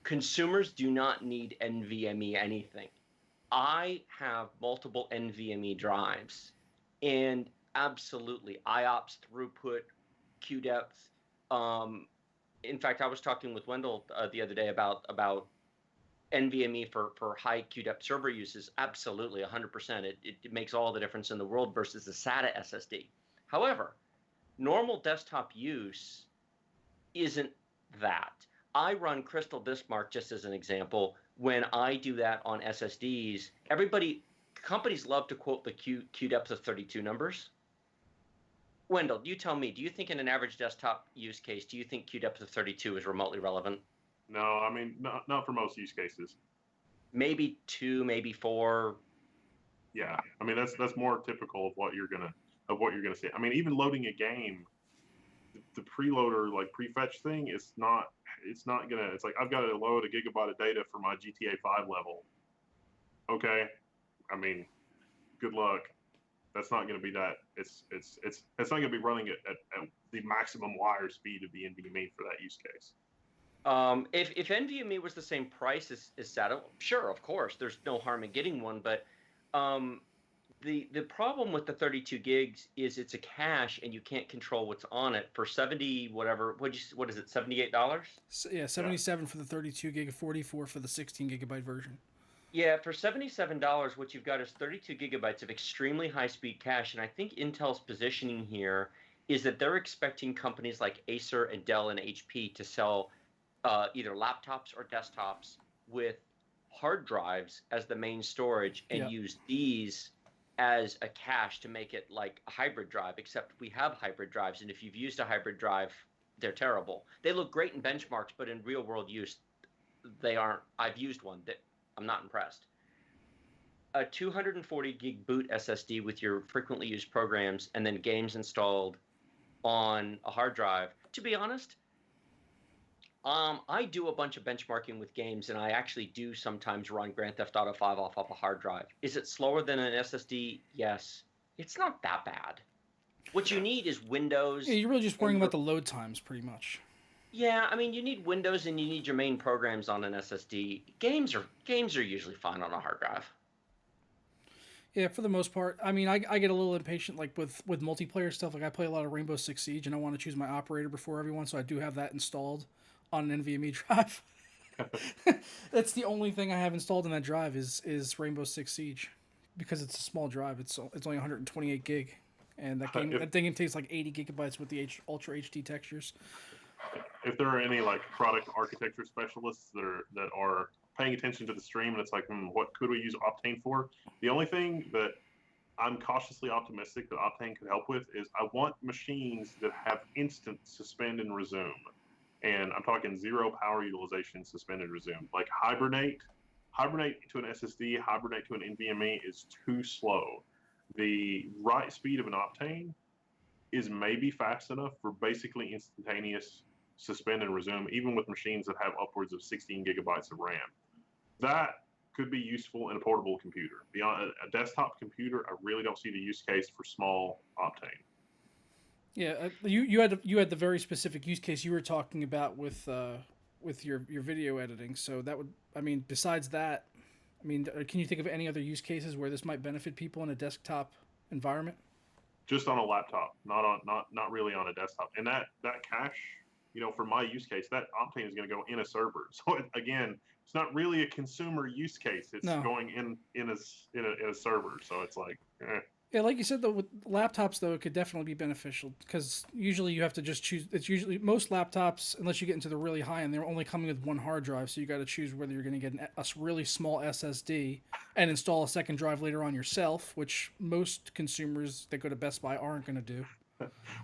Consumers do not need NVMe anything. I have multiple NVMe drives, and absolutely, IOPS, throughput, Q depth. In fact, I was talking with Wendell the other day about NVMe for high Q depth server uses. Absolutely, 100%. It makes all the difference in the world versus the SATA SSD. However, normal desktop use isn't that. I run Crystal Diskmark just as an example. When I do that on SSDs, companies love to quote the Q depth of 32 numbers. Wendell, you tell me, do you think in an average desktop use case, do you think Q depth of 32 is remotely relevant? No, I mean, not for most use cases. Maybe 2, maybe 4. Yeah, I mean that's more typical of what you're gonna see. I mean, even loading a game, the preloader like prefetch thing, it's like I've got to load a gigabyte of data for my GTA 5 level. Okay, I mean, good luck. That's not going to be that. It's not going to be running at the maximum wire speed of the NVMe for that use case. If NVMe was the same price as SATA, sure, of course, there's no harm in getting one. But the problem with the 32 gigs is it's a cache and you can't control what's on it for 70 whatever. What is it? $78? Yeah, 77 for the 32 gig, 44 for the 16 gigabyte version. Yeah, for $77, what you've got is 32 gigabytes of extremely high-speed cache, and I think Intel's positioning here is that they're expecting companies like Acer and Dell and HP to sell either laptops or desktops with hard drives as the main storage and use these as a cache to make it like a hybrid drive, except we have hybrid drives, and if you've used a hybrid drive, they're terrible. They look great in benchmarks, but in real-world use, they aren't. I've used one that I'm not impressed. A 240 gig boot SSD with your frequently used programs and then games installed on a hard drive. To be honest, I do a bunch of benchmarking with games, and I actually do sometimes run Grand Theft Auto 5 off a hard drive. Is it slower than an SSD? Yes. It's not that bad. What you need is Windows. Yeah, you're really just worrying and about the load times, pretty much. Yeah, I mean, you need Windows and you need your main programs on an SSD. Games are usually fine on a hard drive. Yeah, for the most part. I mean, I get a little impatient, like with multiplayer stuff. Like I play a lot of Rainbow Six Siege, and I want to choose my operator before everyone, so I do have that installed on an NVMe drive. That's the only thing I have installed in that drive is Rainbow Six Siege, because it's a small drive. It's only 128 gig, and that thing takes like 80 gigabytes with the Ultra HD textures. If there are any like product architecture specialists that are paying attention to the stream and it's like, what could we use Optane for? The only thing that I'm cautiously optimistic that Optane could help with is I want machines that have instant suspend and resume. And I'm talking zero power utilization, suspend and resume. Like hibernate to an SSD, hibernate to an NVMe is too slow. The right speed of an Optane is maybe fast enough for basically instantaneous suspend and resume, even with machines that have upwards of 16 gigabytes of RAM. That could be useful in a portable computer. Beyond a desktop computer, I really don't see the use case for small Optane. Yeah, you had the very specific use case you were talking about with your video editing. So that would, I mean, besides that, I mean, can you think of any other use cases where this might benefit people in a desktop environment? Just on a laptop, not really on a desktop. And that cache, for my use case, that Optane is going to go in a server. So again, it's not really a consumer use case. It's going in a server. So it's like, Yeah, like you said, though, with laptops, though, it could definitely be beneficial because usually you have to just choose. It's usually most laptops, unless you get into the really high end, they're only coming with one hard drive, so you got to choose whether you're going to get a really small SSD and install a second drive later on yourself, which most consumers that go to Best Buy aren't going to do.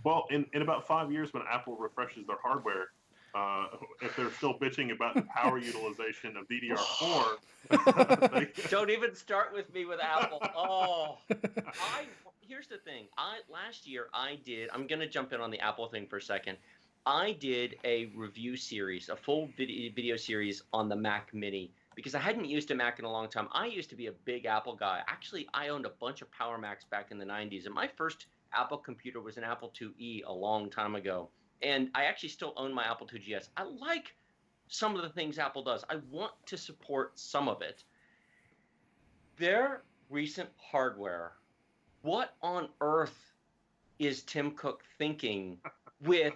Well, in about 5 years, when Apple refreshes their hardware, if they're still bitching about the power utilization of DDR4, don't even start with me with Apple. Oh, here's the thing. Last year I'm going to jump in on the Apple thing for a second. I did a review series, a full video series on the Mac Mini because I hadn't used a Mac in a long time. I used to be a big Apple guy. Actually, I owned a bunch of Power Macs back in the 90s, and my first Apple computer was an Apple IIe a long time ago. And I actually still own my Apple II GS. I like some of the things Apple does. I want to support some of it. Their recent hardware, what on earth is Tim Cook thinking with,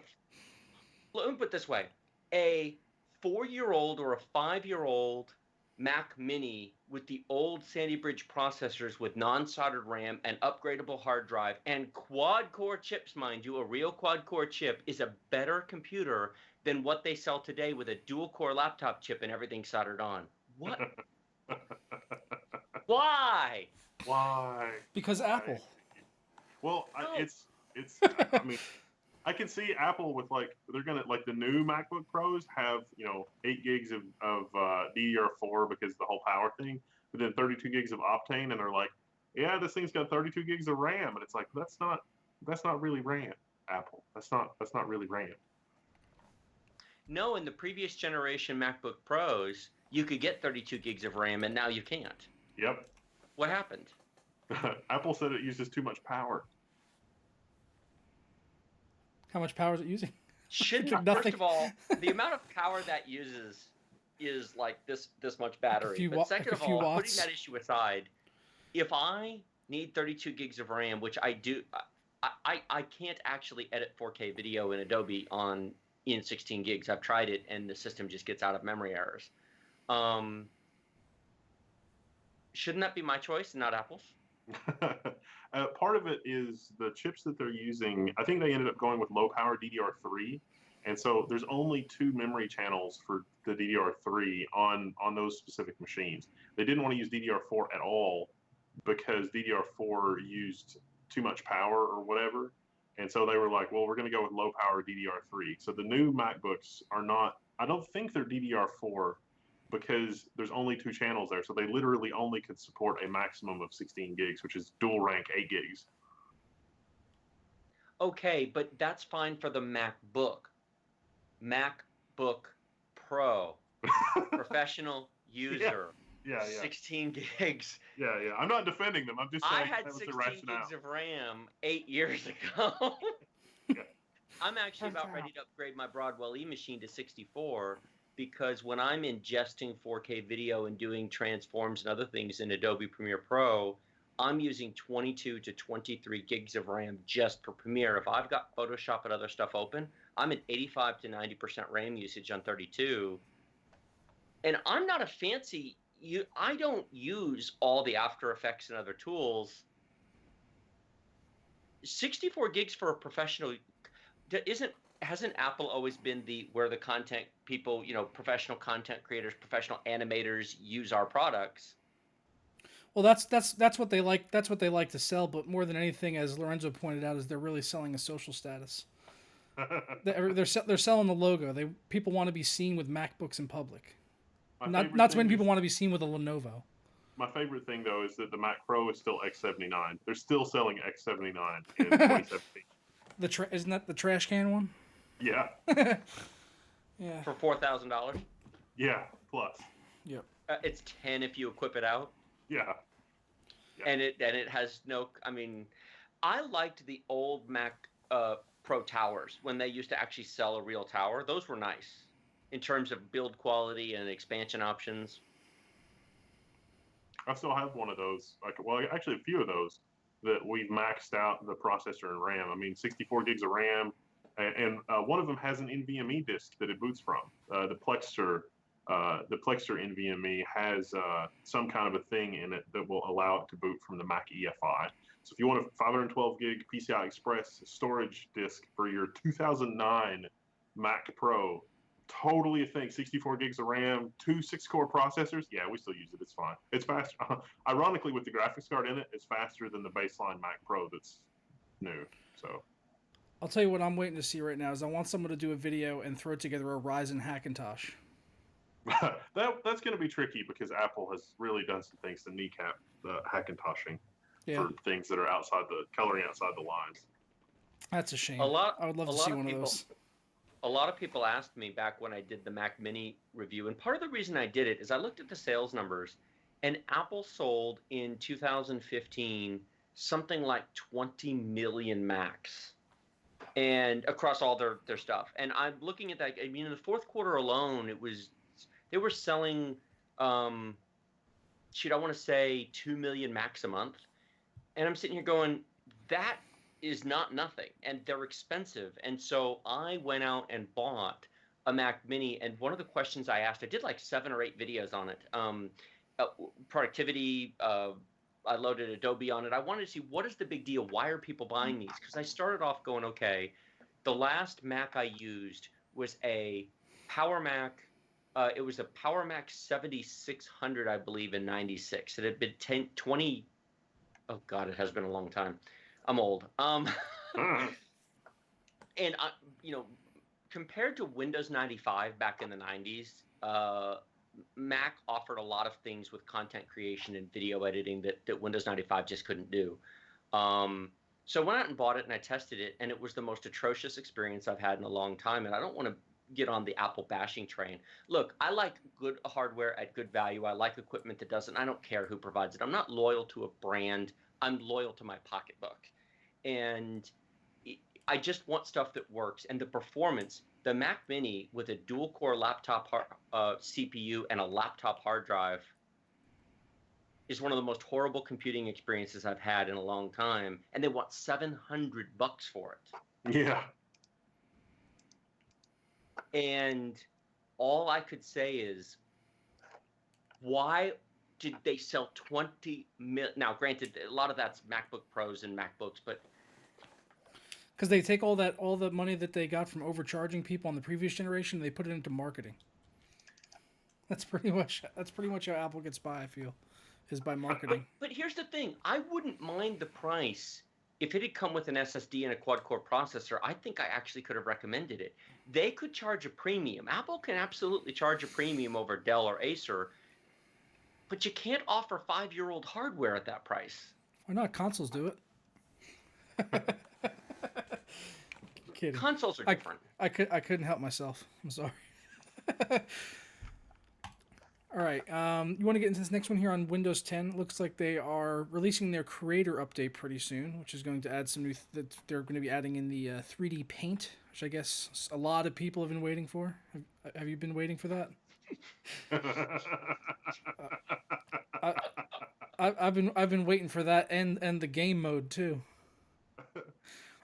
let me put it this way, a 4-year-old or a 5-year-old Mac Mini with the old Sandy Bridge processors with non-soldered RAM and upgradable hard drive and quad-core chips, mind you, a real quad-core chip is a better computer than what they sell today with a dual-core laptop chip and everything soldered on. What? Why? Because Apple. Well, No. it's. I mean, I can see Apple with they're gonna the new MacBook Pros have 8 gigs of DDR4 because of the whole power thing, but then 32 gigs of Optane, and they're like, yeah, this thing's got 32 gigs of RAM, and it's like that's not really RAM, Apple. That's not really RAM. No, in the previous generation MacBook Pros, you could get 32 gigs of RAM, and now you can't. Yep. What happened? Apple said it uses too much power. How much power is it using? First of all, the amount of power that uses is like this much battery. But second of all, putting that issue aside, if I need 32 gigs of RAM, which I do, I can't actually edit 4K video in Adobe in 16 gigs. I've tried it, and the system just gets out of memory errors. Shouldn't that be my choice and not Apple's? Part of it is the chips that they're using. I think they ended up going with low power DDR3, and so there's only 2 memory channels for the DDR3 on those specific machines. They didn't want to use DDR4 at all because DDR4 used too much power or whatever, and so they were like, well, we're going to go with low power DDR3. So the new MacBooks are not. I don't think they're DDR4. Because there's only 2 channels there. So they literally only could support a maximum of 16 gigs, which is dual rank 8 gigs. Okay, but that's fine for the MacBook. MacBook Pro. Professional user. Yeah, yeah, 16 gigs. yeah, yeah. I'm not defending them. I'm just I saying had that was the 16 rationale. gigs of RAM 8 years ago. Yeah. I'm actually about ready to upgrade my Broadwell E machine to 64 because when I'm ingesting 4K video and doing transforms and other things in Adobe Premiere Pro, I'm using 22 to 23 gigs of RAM just for Premiere. If I've got Photoshop and other stuff open, I'm at 85 to 90% RAM usage on 32. And I'm not a fancy I don't use all the After Effects and other tools. 64 gigs for a professional hasn't Apple always been where the content people, professional content creators, professional animators use our products? Well, that's what they like. That's what they like to sell. But more than anything, as Lorenzo pointed out, is they're really selling a social status. They're selling the logo. People want to be seen with MacBooks in public. Not too many people want to be seen with a Lenovo. My favorite thing though is that the Mac Pro is still X79. They're still selling X79 in 2017. Isn't that the trash can one? Yeah. Yeah. For $4,000. Yeah. Plus. Yep. It's 10 if you equip it out. Yeah. And it has no. I mean, I liked the old Mac Pro towers when they used to actually sell a real tower. Those were nice in terms of build quality and expansion options. I still have one of those. Actually, a few of those that we've maxed out the processor and RAM. I mean, 64 gigs of RAM, and one of them has an NVMe disk that it boots from. The Plexer NVMe has some kind of a thing in it that will allow it to boot from the Mac EFI. So if you want a 512 gig PCI Express storage disk for your 2009 Mac Pro, totally a thing. 64 gigs of RAM, 2 6-core processors. Yeah, we still use it. It's fine. It's fast. Ironically, with the graphics card in it, it's faster than the baseline Mac Pro that's new. So I'll tell you what I'm waiting to see right now is I want someone to do a video and throw together a Ryzen Hackintosh. that's going to be tricky because Apple has really done some things to kneecap the Hackintoshing for things that are coloring outside the lines. That's a shame. I would love to see one of those. A lot of people asked me back when I did the Mac Mini review, and part of the reason I did it is I looked at the sales numbers, and Apple sold in 2015 something like 20 million Macs, and across all their stuff. And I'm looking at that. I mean, in the fourth quarter alone, they were selling, I want to say 2 million Macs a month, and I'm sitting here going, that is not nothing, and they're expensive. And so I went out and bought a Mac Mini, and one of the questions I asked, I did like 7 or 8 videos on it. Productivity, I loaded Adobe on it. I wanted to see, what is the big deal? Why are people buying these? Because I started off going, okay, the last Mac I used was a Power Mac. It was a Power Mac 7600, I believe, in 96. It had been 20. Oh God, it has been a long time. I'm old. And compared to Windows 95 back in the 90s, Mac offered a lot of things with content creation and video editing that Windows 95 just couldn't do. So I went out and bought it and I tested it, and it was the most atrocious experience I've had in a long time. And I don't want to get on the Apple bashing train. Look, I like good hardware at good value. I like equipment that doesn't. I don't care who provides it. I'm not loyal to a brand. I'm loyal to my pocketbook. And I just want stuff that works. And the performance, the Mac Mini with a dual-core laptop CPU and a laptop hard drive is one of the most horrible computing experiences I've had in a long time. And they want $700 for it. Yeah. And all I could say is, why did they sell 20 million? Now, granted, a lot of that's MacBook Pros and MacBooks, but because they take all the money that they got from overcharging people on the previous generation, they put it into marketing. That's pretty much how Apple gets by, I feel, is by marketing. But here's the thing: I wouldn't mind the price if it had come with an SSD and a quad-core processor. I think I actually could have recommended it. They could charge a premium. Apple can absolutely charge a premium over Dell or Acer, but you can't offer 5-year-old hardware at that price. Why not? Consoles do it. Kidding. Consoles are different. I couldn't help myself. I'm sorry. All right. You want to get into this next one here on Windows 10? It looks like they are releasing their Creator update pretty soon, which is going to add some new. That they're going to be adding in the 3D Paint, which I guess a lot of people have been waiting for. Have you been waiting for that? I, I've been waiting for that and the game mode too.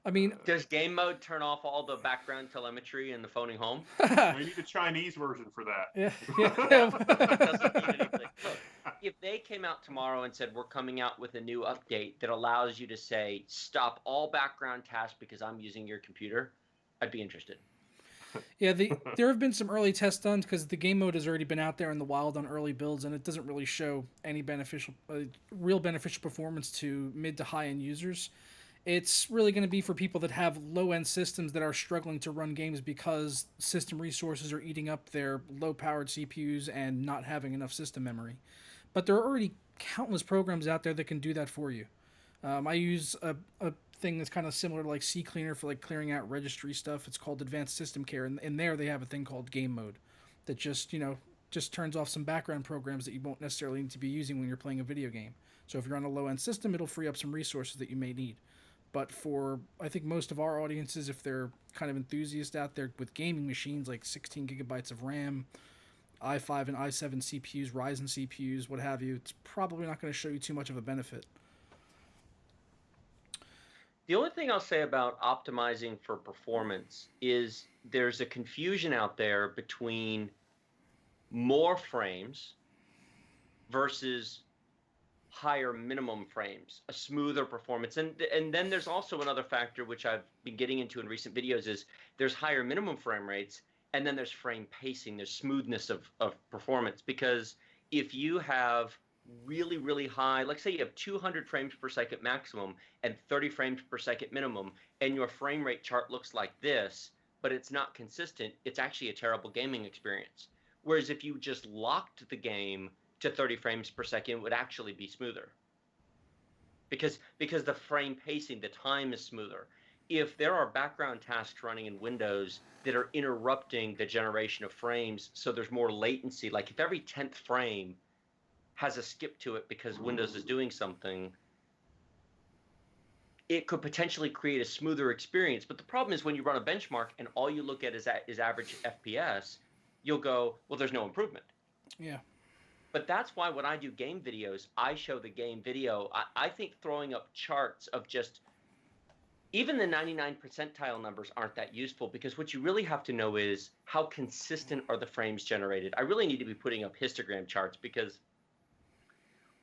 I mean, Does game mode turn off all the background telemetry in the phoning home? We need a Chinese version for that. yeah. It doesn't mean anything. Look, if they came out tomorrow and said, we're coming out with a new update that allows you to say, stop all background tasks because I'm using your computer, I'd be interested. Yeah, there have been some early tests done because the game mode has already been out there in the wild on early builds, and it doesn't really show any real beneficial performance to mid to high end users. It's really going to be for people that have low end systems that are struggling to run games because system resources are eating up their low powered CPUs and not having enough system memory. But there are already countless programs out there that can do that for you. I use a thing that's kind of similar to like CCleaner for like clearing out registry stuff. It's called Advanced System Care, and in there they have a thing called Game Mode that just turns off some background programs that you won't necessarily need to be using when you're playing a video game. So if you're on a low end system, it'll free up some resources that you may need. But for I think most of our audiences, if they're kind of enthusiasts out there with gaming machines like 16 gigabytes of RAM, i5 and i7 CPUs, Ryzen CPUs, what have you, it's probably not going to show you too much of a benefit. The only thing I'll say about optimizing for performance is there's a confusion out there between more frames versus higher minimum frames, a smoother performance. And then there's also another factor which I've been getting into in recent videos is there's higher minimum frame rates and then there's frame pacing, there's smoothness of performance. Because if you have really, really high, like say you have 200 frames per second maximum and 30 frames per second minimum, and your frame rate chart looks like this, but it's not consistent, it's actually a terrible gaming experience. Whereas if you just locked the game to 30 frames per second, it would actually be smoother. Because the frame pacing, the time is smoother. If there are background tasks running in Windows that are interrupting the generation of frames, so there's more latency, like if every 10th frame has a skip to it because Windows is doing something, it could potentially create a smoother experience. But the problem is when you run a benchmark and all you look at is average FPS, you'll go, well, there's no improvement. Yeah. But that's why when I do game videos, I show the game video. I think throwing up charts of just even the 99 percentile numbers aren't that useful, because what you really have to know is how consistent are the frames generated. I really need to be putting up histogram charts because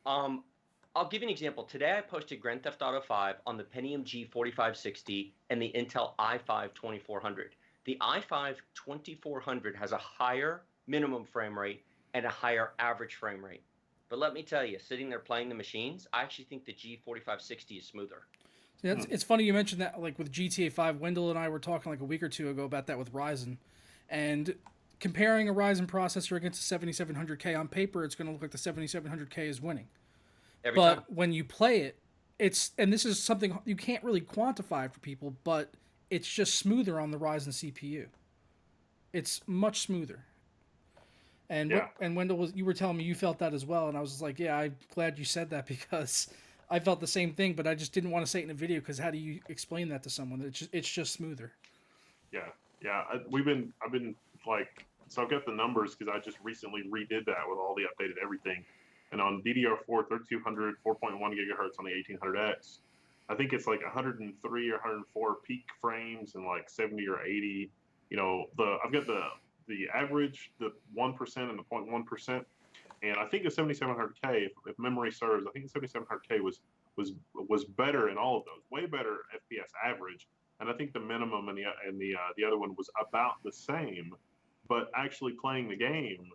I'll give you an example. Today I posted Grand Theft Auto 5 on the Pentium G4560 and the Intel i5 2400. The i5 2400 has a higher minimum frame rate and a higher average frame rate. But let me tell you, sitting there playing the machines, I actually think the G4560 is smoother. It's funny you mentioned that, like with GTA 5. Wendell and I were talking like a week or two ago about that with Ryzen, and comparing a Ryzen processor against a 7700K on paper, it's going to look like the 7700K is winning. Every But time. when you play it, and this is something you can't really quantify for people, but it's just smoother on the Ryzen CPU. It's much smoother. And Yeah. and Wendell, you were telling me you felt that as well, and I was just like, yeah, I'm glad you said that because I felt the same thing, but I just didn't want to say it in a video because how do you explain that to someone? It's just smoother. Yeah. I've been like, so I've got the numbers because I just recently redid that with all the updated everything. And on DDR4 3200, 4.1 gigahertz on the 1800X, I think it's like 103 or 104 peak frames and like 70 or 80. I've got the average, the 1% and the 0.1%. And I think the 7700K, if memory serves, I think the 7700K was better in all of those, way better FPS average. And I think the minimum and the other one was about the same. But actually playing the game,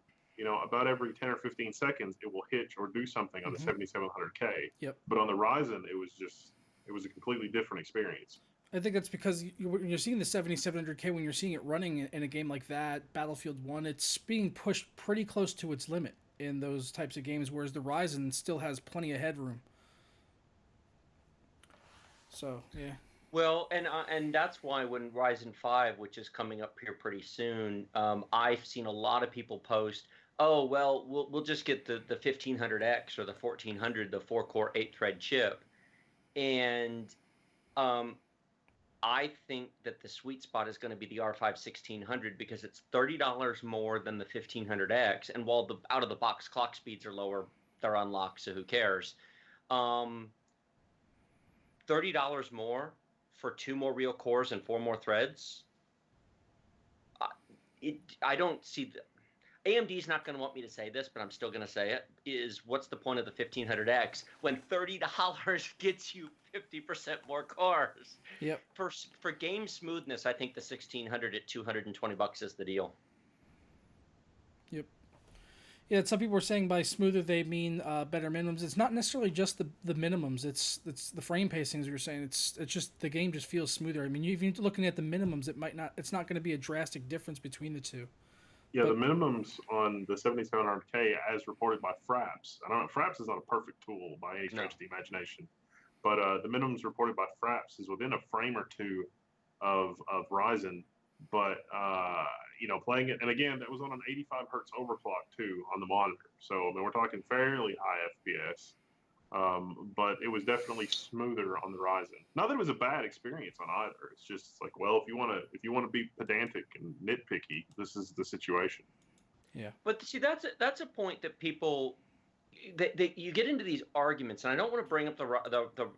about every 10 or 15 seconds, it will hitch or do something on the 7700K. Yep. But on the Ryzen, it was a completely different experience. I think that's because when you're seeing the 7700K, when you're seeing it running in a game like that, Battlefield 1, it's being pushed pretty close to its limit in those types of games, whereas the Ryzen still has plenty of headroom. So, yeah. Well, and that's why when Ryzen 5, which is coming up here pretty soon, I've seen a lot of people post, oh well, we'll just get the 1500X or the 1400, the 4-core 8-thread chip, and I think that the sweet spot is going to be the R5 1600 because it's $30 more than the 1500X, and while the out of the box clock speeds are lower, they're unlocked, so who cares? $30 more for 2 more real cores and 4 more threads. I don't see the AMD's not going to want me to say this, but I'm still going to say it, is what's the point of the 1500X when $30 gets you 50% more cores? Yep. For game smoothness, I think the 1600 at $220 is the deal. Yep. Yeah, some people are saying by smoother they mean better minimums. It's not necessarily just the minimums. It's the frame pacings you're saying. It's just the game just feels smoother. I mean, even looking at the minimums, it's not going to be a drastic difference between the two. Yeah, the minimums on the 7700K, as reported by Fraps, I don't know, Fraps is not a perfect tool by any stretch of the imagination, but the minimums reported by Fraps is within a frame or two of Ryzen. But playing it, and again, that was on an 85 hertz overclock too on the monitor. So I mean, we're talking fairly high FPS. But it was definitely smoother on the Ryzen. Not that it was a bad experience on either. It's just like, well, if you want to be pedantic and nitpicky, this is the situation. Yeah. But see, that's a point that people that you get into these arguments, and I don't want to bring up the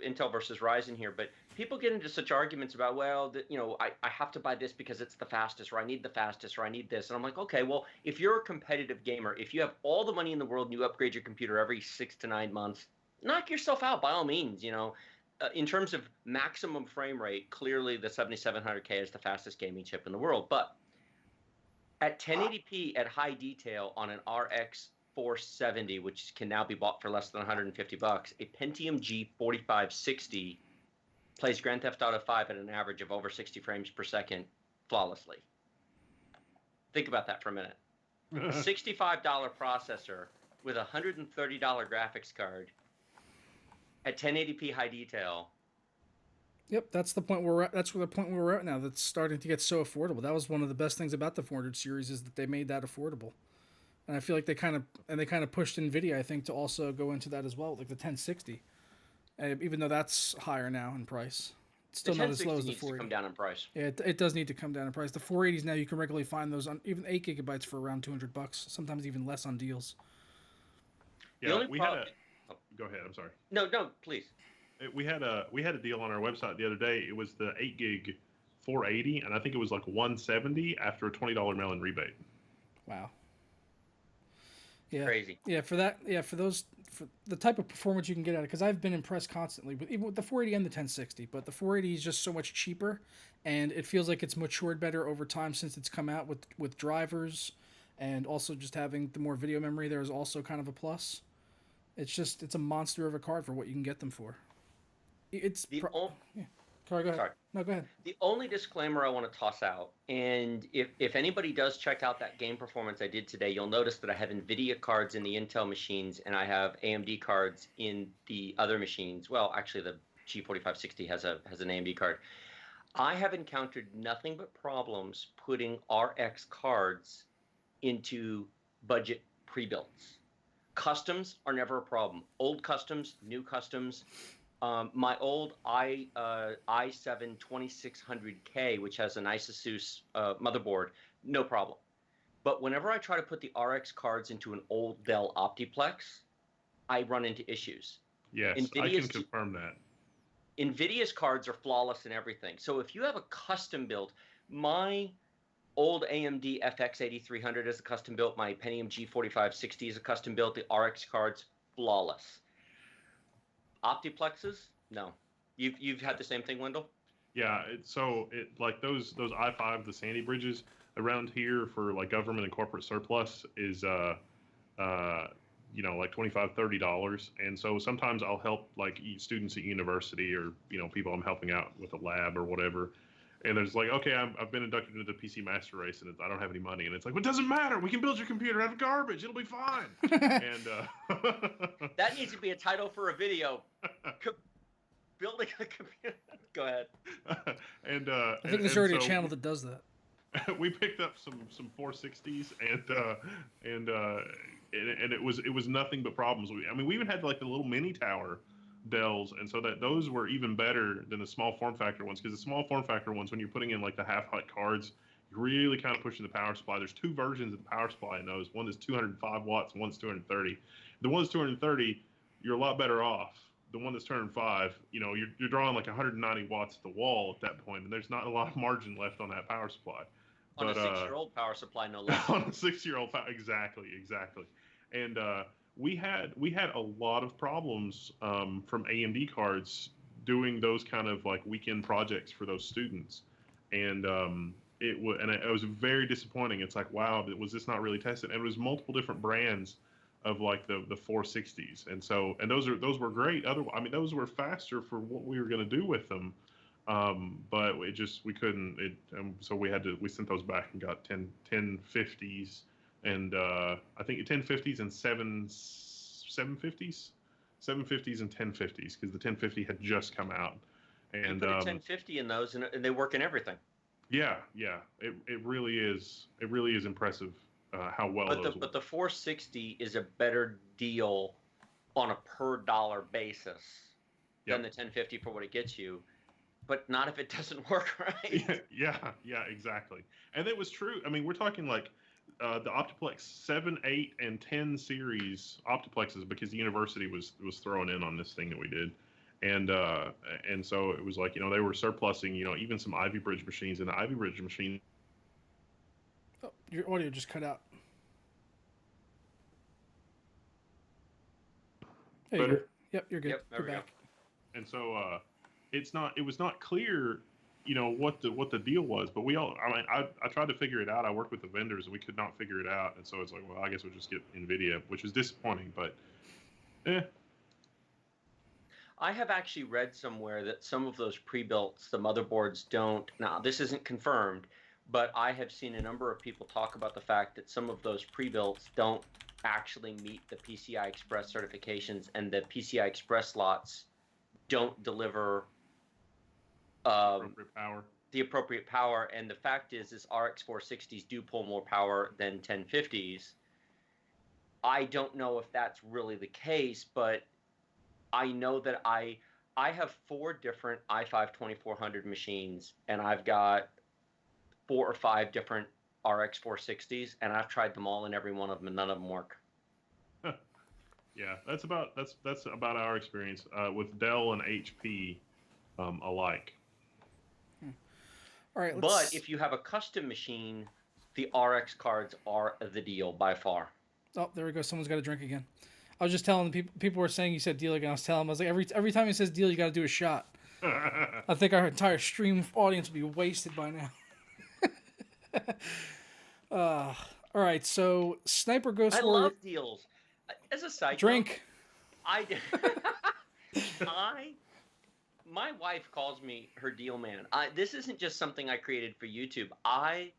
Intel versus Ryzen here, but people get into such arguments about, well, I have to buy this because it's the fastest, or I need the fastest, or I need this, and I'm like, okay, well, if you're a competitive gamer, if you have all the money in the world and you upgrade your computer every 6 to 9 months, knock yourself out by all means. In terms of maximum frame rate, clearly the 7700K is the fastest gaming chip in the world, but at 1080p at high detail on an RX 470, which can now be bought for less than $150, a Pentium G4560 plays Grand Theft Auto 5 at an average of over 60 frames per second flawlessly. Think about that for a minute. A $65 processor with a $130 graphics card at 1080p high detail. Yep, that's the point where that's where the point where we're at now. That's starting to get so affordable. That was one of the best things about the 400 series is that they made that affordable, and I feel like they kind of pushed Nvidia, I think, to also go into that as well, like the 1060. Even though that's higher now in price, it's still not as low as the 480. Needs to come down in price. Yeah, it does need to come down in price. The 480s now you can regularly find those on even 8 gigabytes for around $200, sometimes even less on deals. Yeah, Go ahead. I'm sorry. No, please. We had a deal on our website the other day. It was the 8 gig 480, and I think it was like $170 after a $20 mail-in rebate. Wow. Yeah. Crazy. Yeah, for the type of performance you can get out of it, because I've been impressed constantly even with the 480 and the 1060, but the 480 is just so much cheaper, and it feels like it's matured better over time since it's come out with drivers, and also just having the more video memory there is also kind of a plus. It's a monster of a card for what you can get them for. Yeah. Sorry, go ahead. Sorry. No, go ahead. The only disclaimer I want to toss out, and if anybody does check out that game performance I did today, you'll notice that I have NVIDIA cards in the Intel machines, and I have AMD cards in the other machines. Well, actually, the G4560 has an AMD card. I have encountered nothing but problems putting RX cards into budget pre-builds. Customs are never a problem. Old customs, new customs. My old i7 2600K, which has an ASUS motherboard, no problem. But whenever I try to put the RX cards into an old Dell Optiplex, I run into issues. Yes, I can confirm that. NVIDIA's cards are flawless in everything. So if you have a custom build, my old AMD FX 8300 is a custom built. My Pentium G4560 is a custom built. The RX cards, flawless. Optiplexes, no. You've had the same thing, Wendell? Yeah, like those i5, the Sandy bridges around here for like government and corporate surplus is like $25-30, and so sometimes I'll help like students at university or people I'm helping out with a lab or whatever. And there's like, okay, I've been inducted into the PC Master Race, and I don't have any money. And it's like, well, it doesn't matter. We can build your computer out of garbage. It'll be fine. And that needs to be a title for a video. Building a computer. Go ahead. I think there's already a channel that does that. we picked up some 460s, and it was nothing but problems. I mean, we even had like the little mini tower Dells, and so that those were even better than the small form factor ones, because the small form factor ones, when you're putting in like the half hut cards, you're really kind of pushing the power supply. There's two versions of the power supply in those. One is 205 watts, and one's 230. The one's 230, you're a lot better off. The one that's 205, you're drawing like 190 watts at the wall at that point, and there's not a lot of margin left on that power supply. On But a 6-year-old power supply, no less. on a 6-year-old power, exactly. And we had a lot of problems from AMD cards doing those kind of like weekend projects for those students, and it was very disappointing. It's like, wow, was this not really tested? And it was multiple different brands of like the 460s, and those were great. I mean, those were faster for what we were going to do with them, but we couldn't. So we sent those back and got 1050s, and I think 1050s and 750s, 750s and 1050s, because the 1050 had just come out. And you put a 1050 in those, and they work in everything. Yeah, it really is. It really is impressive how well those work. But the 460 is a better deal on a per dollar basis than the 1050 for what it gets you, but not if it doesn't work right. Yeah, exactly. And it was true. I mean, we're talking like the Optiplex 7, 8, and 10 series Optiplexes, because the university was throwing in on this thing that we did. And so it was like, they were surplusing, even some Ivy Bridge machines, and the Ivy Bridge machine. Oh, your audio just cut out. There you go. Yep, you're good. Yep, you're back. Go. And so it was not clear, what the deal was, but I tried to figure it out. I worked with the vendors, and we could not figure it out. And so it's like, well, I guess we'll just get NVIDIA, which is disappointing, but I have actually read somewhere that some of those pre-builts, the motherboards don't. Now, this isn't confirmed, but I have seen a number of people talk about the fact that some of those pre-builts don't actually meet the PCI Express certifications, and the PCI Express slots don't deliver the appropriate power. And the fact is RX 460s do pull more power than 1050s. I don't know if that's really the case, but I know that I have 4 different i5 2400 machines, and I've got 4 or 5 different RX 460s, and I've tried them all, and every one of them, and none of them work. Yeah, that's about our experience with Dell and HP alike. All right, but if you have a custom machine, the RX cards are the deal by far. Oh, there we go. Someone's got a drink again. I was just telling people were saying you said deal again. I was telling them, I was like, every time he says deal, you got to do a shot. I think our entire stream audience would be wasted by now. All right, so Sniper Ghost I Warrior. love deals. As a side Drink. Note, my wife calls me her deal man. This isn't just something I created for YouTube. I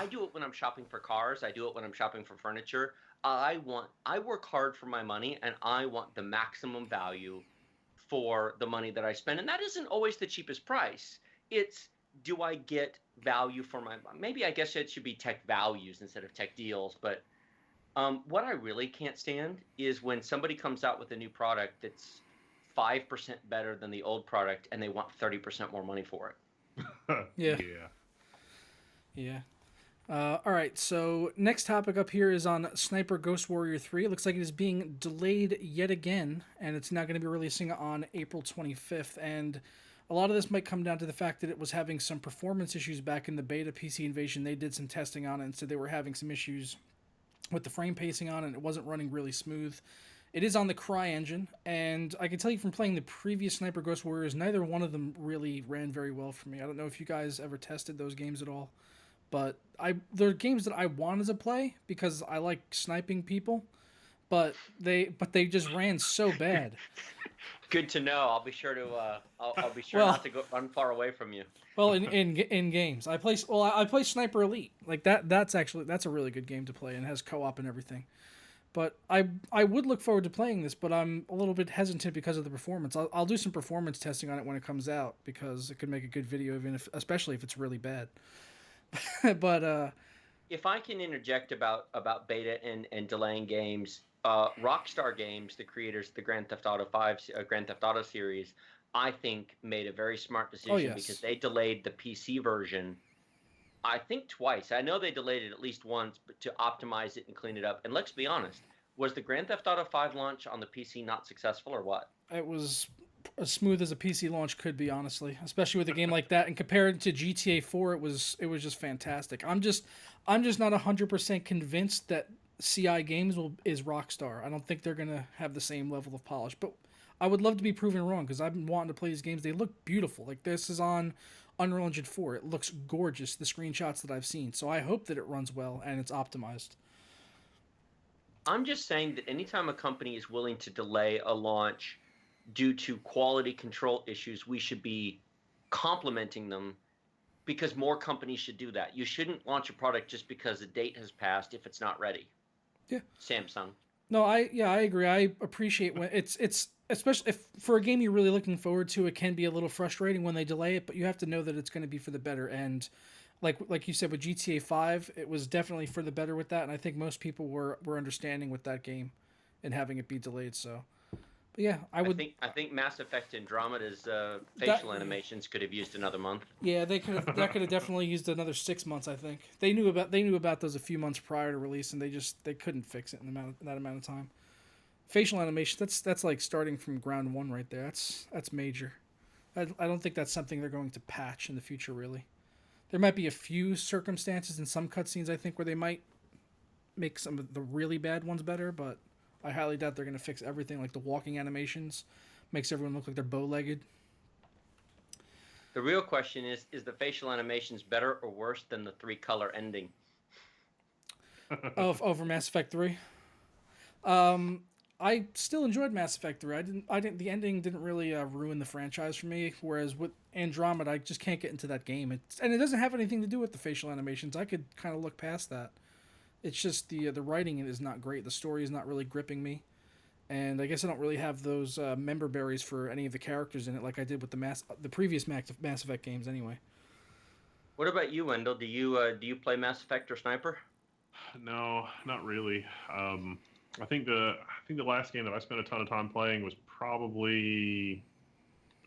do it when I'm shopping for cars. I do it when I'm shopping for furniture. I work hard for my money, and I want the maximum value for the money that I spend. And that isn't always the cheapest price. It's, do I get value for my, maybe I guess it should be tech values instead of tech deals. But what I really can't stand is when somebody comes out with a new product that's 5% better than the old product, and they want 30% more money for it. Yeah. All right, so next topic up here is on Sniper Ghost Warrior 3. It looks like it is being delayed yet again, and it's now going to be releasing on April 25th. And a lot of this might come down to the fact that it was having some performance issues back in the beta PC Invasion. They did some testing on it and said they were having some issues with the frame pacing on it, and it wasn't running really smooth. It is on the Cry engine, and I can tell you from playing the previous Sniper Ghost Warriors, neither one of them really ran very well for me. I don't know if you guys ever tested those games at all. But they're games that I wanted to play because I like sniping people, but they just ran so bad. Good to know. I'll be sure to I'll be sure not to go run far away from you. Well, in games, I play Sniper Elite. Like that's a really good game to play and has co-op and everything. But I would look forward to playing this, but I'm a little bit hesitant because of the performance. I'll do some performance testing on it when it comes out because it could make a good video, especially if it's really bad. But If I can interject about beta and delaying games, Rockstar Games, the creators of the Grand Theft Auto 5, Grand Theft Auto series, I think made a very smart oh decision because yes, they delayed the PC version, I think twice. I know they delayed it at least once, but to optimize it and clean it up. And let's be honest, was the Grand Theft Auto 5 launch on the PC not successful or what? it was as smooth as a PC launch could be, honestly, especially with a game like that. And compared to GTA 4, it was just fantastic. I'm just not 100% convinced that CI Games is Rockstar. I don't think they're gonna have the same level of polish, but I would love to be proven wrong because I've been wanting to play these games. They look beautiful. Like this is on Unreal Engine 4. It looks gorgeous. The screenshots that I've seen. So I hope that it runs well and it's optimized. I'm just saying that anytime a company is willing to delay a launch due to quality control issues, we should be complimenting them because more companies should do that. You shouldn't launch a product just because a date has passed if it's not ready. Yeah. Samsung. No, I agree. I appreciate when it's especially if for a game you're really looking forward to, it can be a little frustrating when they delay it, but you have to know that it's going to be for the better. And like you said with GTA 5, it was definitely for the better with that, and I think most people were understanding with that game and having it be delayed. So, but yeah, I I would think I think Mass Effect Andromeda's that facial animations could have used another month. yeah, they could have definitely used another 6 months. I think they knew about those a few months prior to release, and they couldn't fix it in that amount of time. Facial animation, that's like starting from ground one right there. That's major. I don't think that's something they're going to patch in the future. Really, there might be a few circumstances in some cutscenes I think where they might make some of the really bad ones better, but I highly doubt they're going to fix everything. Like the walking animations makes everyone look like they're bow legged. The real question is the facial animations better or worse than the three color ending? Oh, over Mass Effect 3. Um, I still enjoyed Mass Effect 3. I didn't. The ending didn't really ruin the franchise for me. Whereas with Andromeda, I just can't get into that game. And it doesn't have anything to do with the facial animations. I could kind of look past that. It's just the writing is not great. The story is not really gripping me. And I guess I don't really have those member berries for any of the characters in it, like I did with the previous Mass Effect games. Anyway, What about you, Wendell? Do you play Mass Effect or Sniper? No, not really. I think the last game that I spent a ton of time playing was probably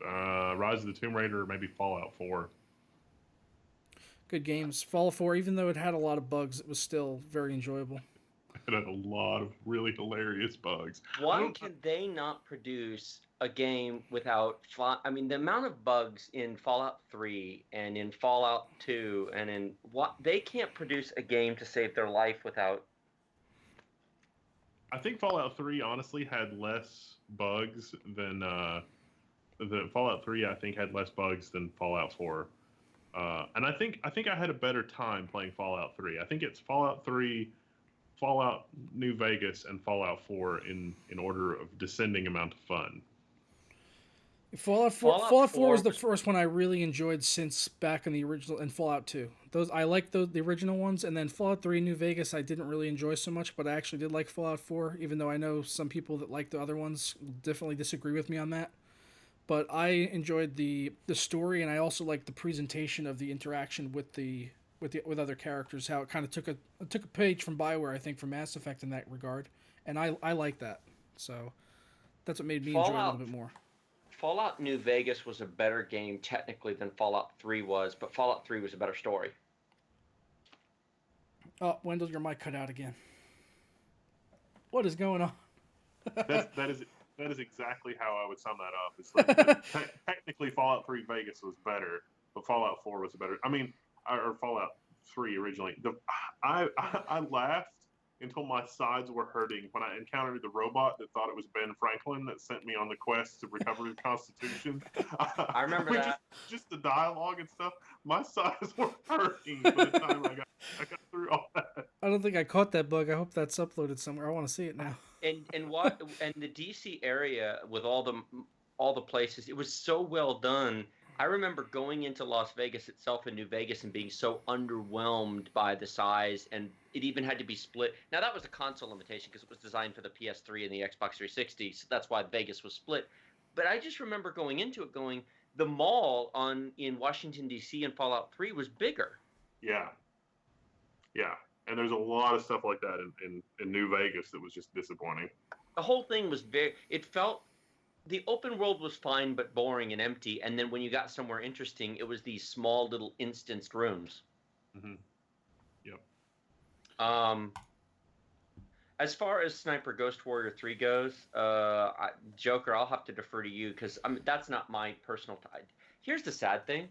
Rise of the Tomb Raider, or maybe Fallout 4. good games. Fallout 4, even though it had a lot of bugs, it was still very enjoyable. It had a lot of really hilarious bugs. I Why don't. can they not produce a game without? I mean, the amount of bugs in Fallout 3 and in Fallout 2 and in what they can't produce a game to save their life without. I think Fallout 3 honestly had less bugs than the Fallout 3. I think had less bugs than Fallout 4. And I think I had a better time playing Fallout 3. I think it's Fallout 3, Fallout New Vegas, and Fallout 4 in order of descending amount of fun. Fallout 4 was4 the was first one I really enjoyed since back in the original, and Fallout 2. Those I like the original ones, and then Fallout 3 New Vegas I didn't really enjoy so much, but I actually did like Fallout 4, even though I know some people that like the other ones definitely disagree with me on that. But I enjoyed the story, and I also liked the presentation of the interaction with other characters. How it kind of took a page from Bioware, I think, from Mass Effect in that regard, and I like that. So that's what made me enjoy it a little Fallout bit more. Fallout New Vegas was a better game technically than Fallout 3 was, but Fallout 3 was a better story. Oh, Wendell, your mic cut out again. What is going on? That is exactly how I would sum that up. It's like technically Fallout 3 Vegas was better, but Fallout 4 was better. I mean, or Fallout 3 originally. I laughed until my sides were hurting when I encountered the robot that thought it was Ben Franklin that sent me on the quest to recover the Constitution. I remember mean, that. just the dialogue and stuff. My sides were hurting by the time I got through all that. I don't think I caught that bug. I hope that's uploaded somewhere. I want to see it now. And the DC area with all the places, it was so well done. I remember going into Las Vegas itself and New Vegas and being so underwhelmed by the size, and it even had to be split. Now that was a console limitation because it was designed for the PS3 and the Xbox 360, so that's why Vegas was split. But I just remember going into it going, the mall in Washington D.C. in Fallout 3 was bigger. Yeah, yeah. And there's a lot of stuff like that in New Vegas that was just disappointing. The whole thing was it felt, the open world was fine but boring and empty, and then when you got somewhere interesting, it was these small little instanced rooms. Mm-hmm. Yep. As far as Sniper Ghost Warrior 3 goes, Joker, I'll have to defer to you because that's not my personal tie. Here's the sad thing.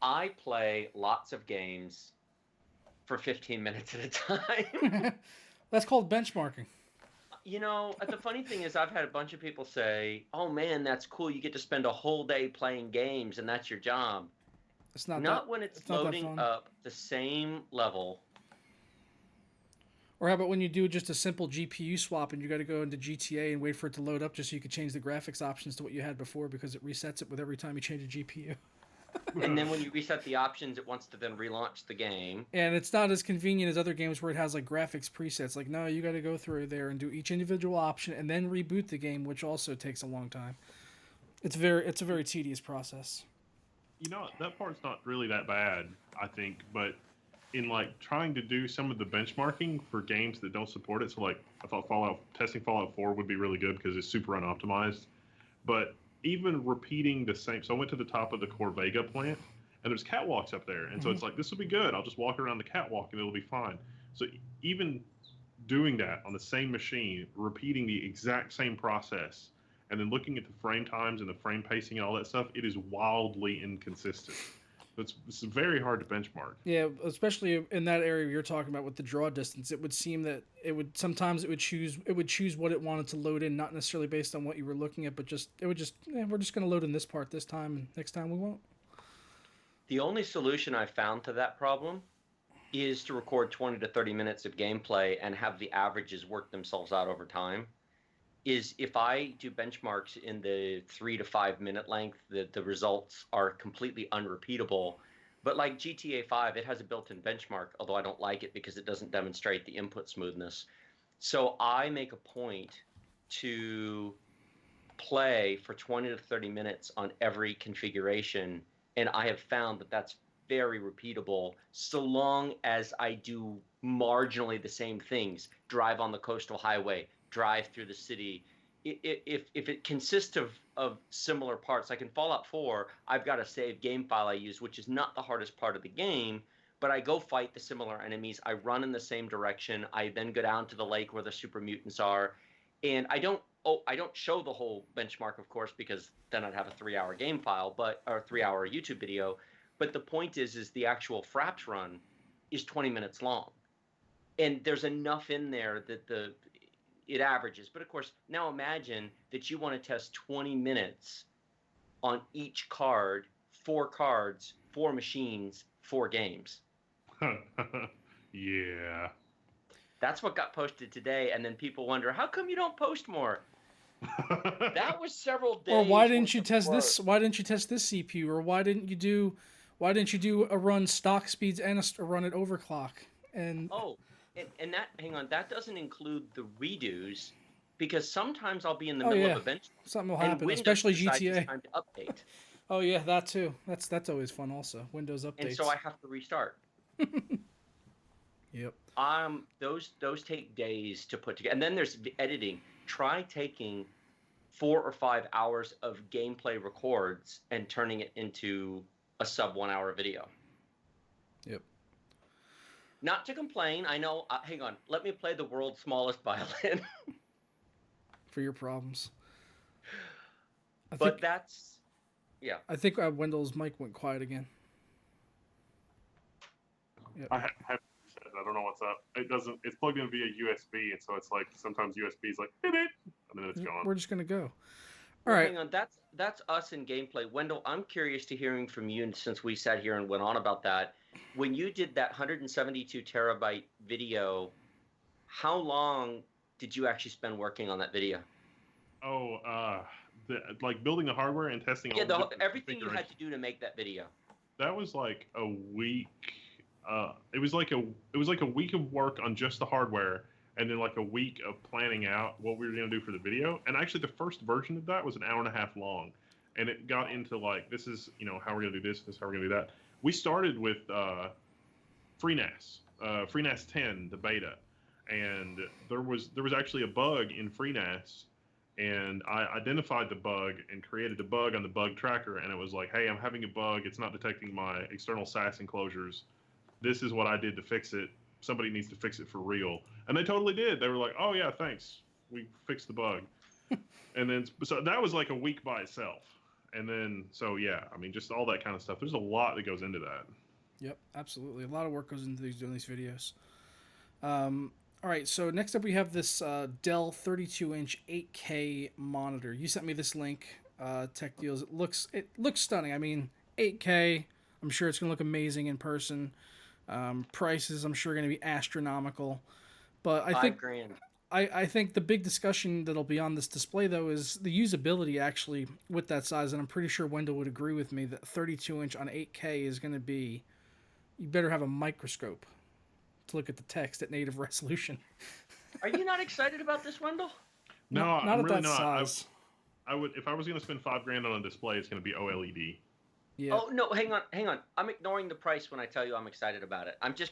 I play lots of games for 15 minutes at a time. That's called benchmarking. You know, the funny thing is I've had a bunch of people say, "Oh man, that's cool. You get to spend a whole day playing games and that's your job." It's not Not that, when it's not that loading fun. up the same level. Or how about when you do just a simple GPU swap and you got to go into GTA and wait for it to load up just so you can change the graphics options to what you had before because it resets it with every time you change a GPU. And then when you reset the options, it wants to then relaunch the game. And it's not as convenient as other games where it has like graphics presets. Like, no, you got to go through there and do each individual option and then reboot the game, which also takes a long time. It's a very tedious process. You know, that part's not really that bad, I think, but in like trying to do some of the benchmarking for games that don't support it, so like I thought testing Fallout 4 would be really good because it's super unoptimized. But even repeating the same, so I went to the top of the core Vega plant, and there's catwalks up there, and so it's like this will be good. I'll just walk around the catwalk and it'll be fine. So even doing that on the same machine, repeating the exact same process, and then looking at the frame times and the frame pacing and all that stuff, it is wildly inconsistent. It's very hard to benchmark. Yeah, especially in that area you're talking about with the draw distance, it would seem that it would sometimes it would choose what it wanted to load in, not necessarily based on what you were looking at, but we're just going to load in this part this time, and next time we won't. The only solution I found to that problem is to record 20 to 30 minutes of gameplay and have the averages work themselves out over time. Is if I do benchmarks in the 3 to 5 minute length, the results are completely unrepeatable. But like GTA 5, it has a built-in benchmark, although I don't like it because it doesn't demonstrate the input smoothness. So I make a point to play for 20 to 30 minutes on every configuration, and I have found that that's very repeatable so long as I do marginally the same things. Drive on the coastal highway, drive through the city. If it consists of similar parts, like in Fallout 4, I've got a save game file I use, which is not the hardest part of the game, but I go fight the similar enemies. I run in the same direction. I then go down to the lake where the super mutants are, and I don't show the whole benchmark, of course, because then I'd have a 3-hour game file, or 3-hour YouTube video. But the point is the actual Fraps run is 20 minutes long, and there's enough in there that it averages. But of course, now imagine that you want to test 20 minutes on each card, 4 cards, 4 machines, 4 games. Yeah. That's what got posted today, and then people wonder, how come you don't post more? That was several days. Or why didn't you test this? Why didn't you test this CPU? Or why didn't you do a run stock speeds and a run at overclock? And and that, hang on, that doesn't include the redos, because sometimes I'll be in the middle of a bench. Something will happen, especially GTA. It's time to update. Oh yeah, that too. That's always fun. Also, Windows updates. And so I have to restart. Yep. Those take days to put together, and then there's editing. Try taking 4 or 5 hours of gameplay records and turning it into a sub 1 hour video. Yep. Not to complain, I know. Hang on, let me play the world's smallest violin. For your problems. Yeah. I think Wendell's mic went quiet again. Yep. I don't know what's up. It's plugged in via USB, and so it's like sometimes USB is like, and then it's gone. We're just gonna go. All right. Hang on, that's us in gameplay. Wendell, I'm curious to hearing from you, since we sat here and went on about that. When you did that 172 terabyte video, how long did you actually spend working on that video? Oh, like building the hardware and testing. Yeah, everything you had to do to make that video. That was like a week. It was like a week of work on just the hardware, and then like a week of planning out what we were going to do for the video. And actually, the first version of that was an hour and a half long, and it got into like, this is how we're going to do this, how we're going to do that. We started with FreeNAS, FreeNAS 10, the beta, and there was actually a bug in FreeNAS, and I identified the bug and created a bug on the bug tracker, and it was like, hey, I'm having a bug. It's not detecting my external SAS enclosures. This is what I did to fix it. Somebody needs to fix it for real. And they totally did. They were like, oh yeah, thanks. We fixed the bug. And then, so that was like a week by itself. And then, so yeah, I mean, just all that kind of stuff. There's a lot that goes into that. Yep, absolutely. A lot of work goes into doing these videos. All right, so next up we have this Dell 32-inch 8K monitor. You sent me this link, Tech Deals. It looks stunning. I mean, 8K. I'm sure it's going to look amazing in person. Prices, I'm sure, going to be astronomical. But I think $5,000. I think the big discussion that'll be on this display, though, is the usability actually with that size. And I'm pretty sure Wendell would agree with me that 32-inch on 8K is going to be, you better have a microscope to look at the text at native resolution. Are you not excited about this, Wendell? No, not I'm at really that not. size. I would, if I was going to spend $5,000 on a display, it's going to be OLED. Yeah. Oh no, hang on. I'm ignoring the price when I tell you I'm excited about it. I'm just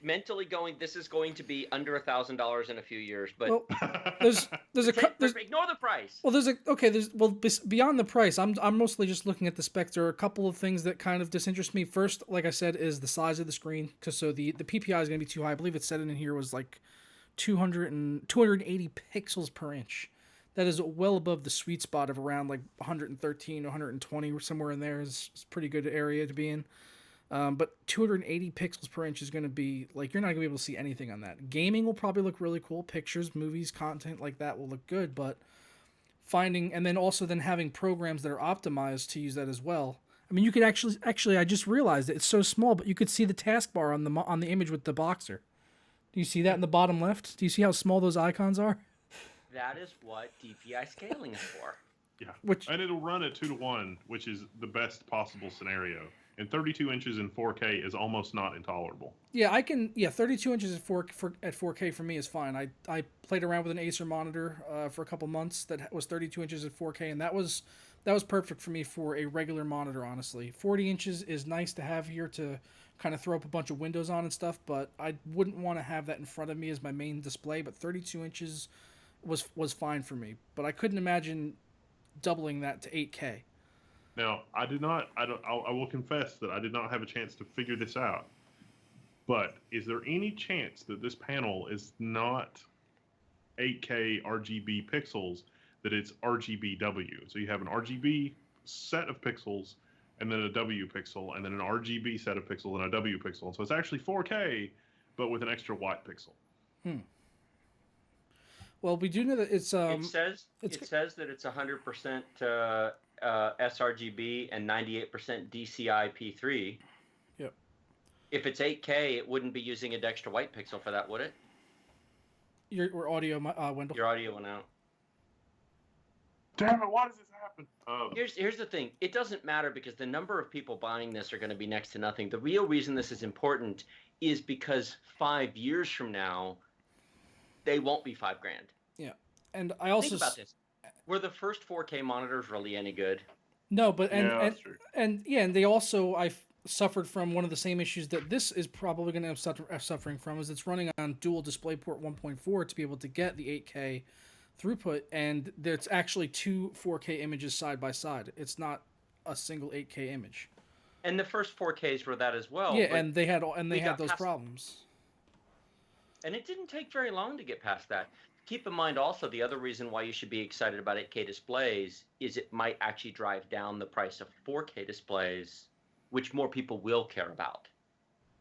mentally going. This is going to be under $1,000 in a few years. But Well, there's ignore the price. well, beyond the price. I'm mostly just looking at the specs. There are a couple of things that kind of disinterest me. First, like I said, is the size of the screen, because so the PPI is going to be too high. I believe it said in here was like 280 pixels per inch. That is well above the sweet spot of around like 113, 120, or somewhere in there is a pretty good area to be in. But 280 pixels per inch is going to be like, you're not going to be able to see anything on that. Gaming will probably look really cool. Pictures, movies, content like that will look good. But and then also having programs that are optimized to use that as well. I mean, you could actually, I just realized it's so small, but you could see the taskbar on the image with the Boxer. Do you see that in the bottom left? Do you see how small those icons are? That is what DPI scaling is for. Yeah, and it'll run at 2:1, which is the best possible scenario. And 32 inches in 4K is almost not intolerable. Yeah, 32 inches at 4K for me is fine. I played around with an Acer monitor for a couple months that was 32 inches at 4K, and that was perfect for me for a regular monitor, honestly. 40 inches is nice to have here to kind of throw up a bunch of windows on and stuff, but I wouldn't want to have that in front of me as my main display, but 32 inches was fine for me. But I couldn't imagine doubling that to 8K. Now, I will confess that I did not have a chance to figure this out. But is there any chance that this panel is not 8K RGB pixels, that it's RGBW? So you have an RGB set of pixels, and then a W pixel, and then an RGB set of pixels and a W pixel. And so it's actually 4K, but with an extra white pixel. Well, we do know that it's it says that it's 100% sRGB and 98% DCI P3. Yep. If it's 8K, it wouldn't be using an extra white pixel for that, would it? Your audio, Wendell. Your audio went out. Damn it! Why does this happen? Here's the thing. It doesn't matter because the number of people buying this are going to be next to nothing. The real reason this is important is because 5 years from now, they won't be $5,000. Yeah, and I also think about this. Were the first 4K monitors really any good? No, but that's true. and they also suffered from one of the same issues that this is probably going to have suffering from, is it's running on dual DisplayPort 1.4 to be able to get the 8K throughput, and there's actually two 4K images side by side. It's not a single 8K image. And the first 4Ks were that as well. Yeah, and they had those problems. And it didn't take very long to get past that. Keep in mind also the other reason why you should be excited about 8K displays is it might actually drive down the price of 4K displays, which more people will care about.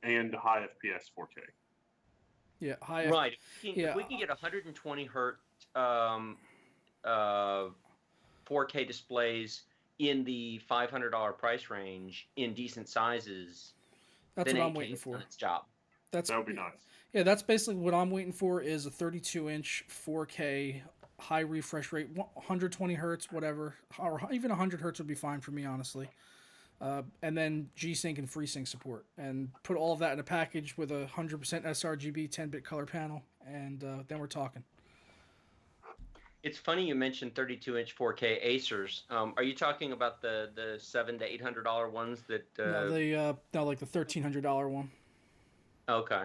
And high FPS 4K. Yeah, right. If we can get 120 hertz 4K displays in the $500 price range in decent sizes, that's then what I'm 8K waiting has for. done its job. That would be nice. Yeah, that's basically what I'm waiting for, is a 32-inch 4K high refresh rate, 120 hertz, whatever, or even 100 hertz would be fine for me, honestly. And then G-Sync and FreeSync support, and put all of that in a package with a 100% sRGB 10-bit color panel, and then we're talking. It's funny you mentioned 32-inch 4K Acers. Are you talking about the $700 to $800 ones that? No, like the $1,300 one. Okay.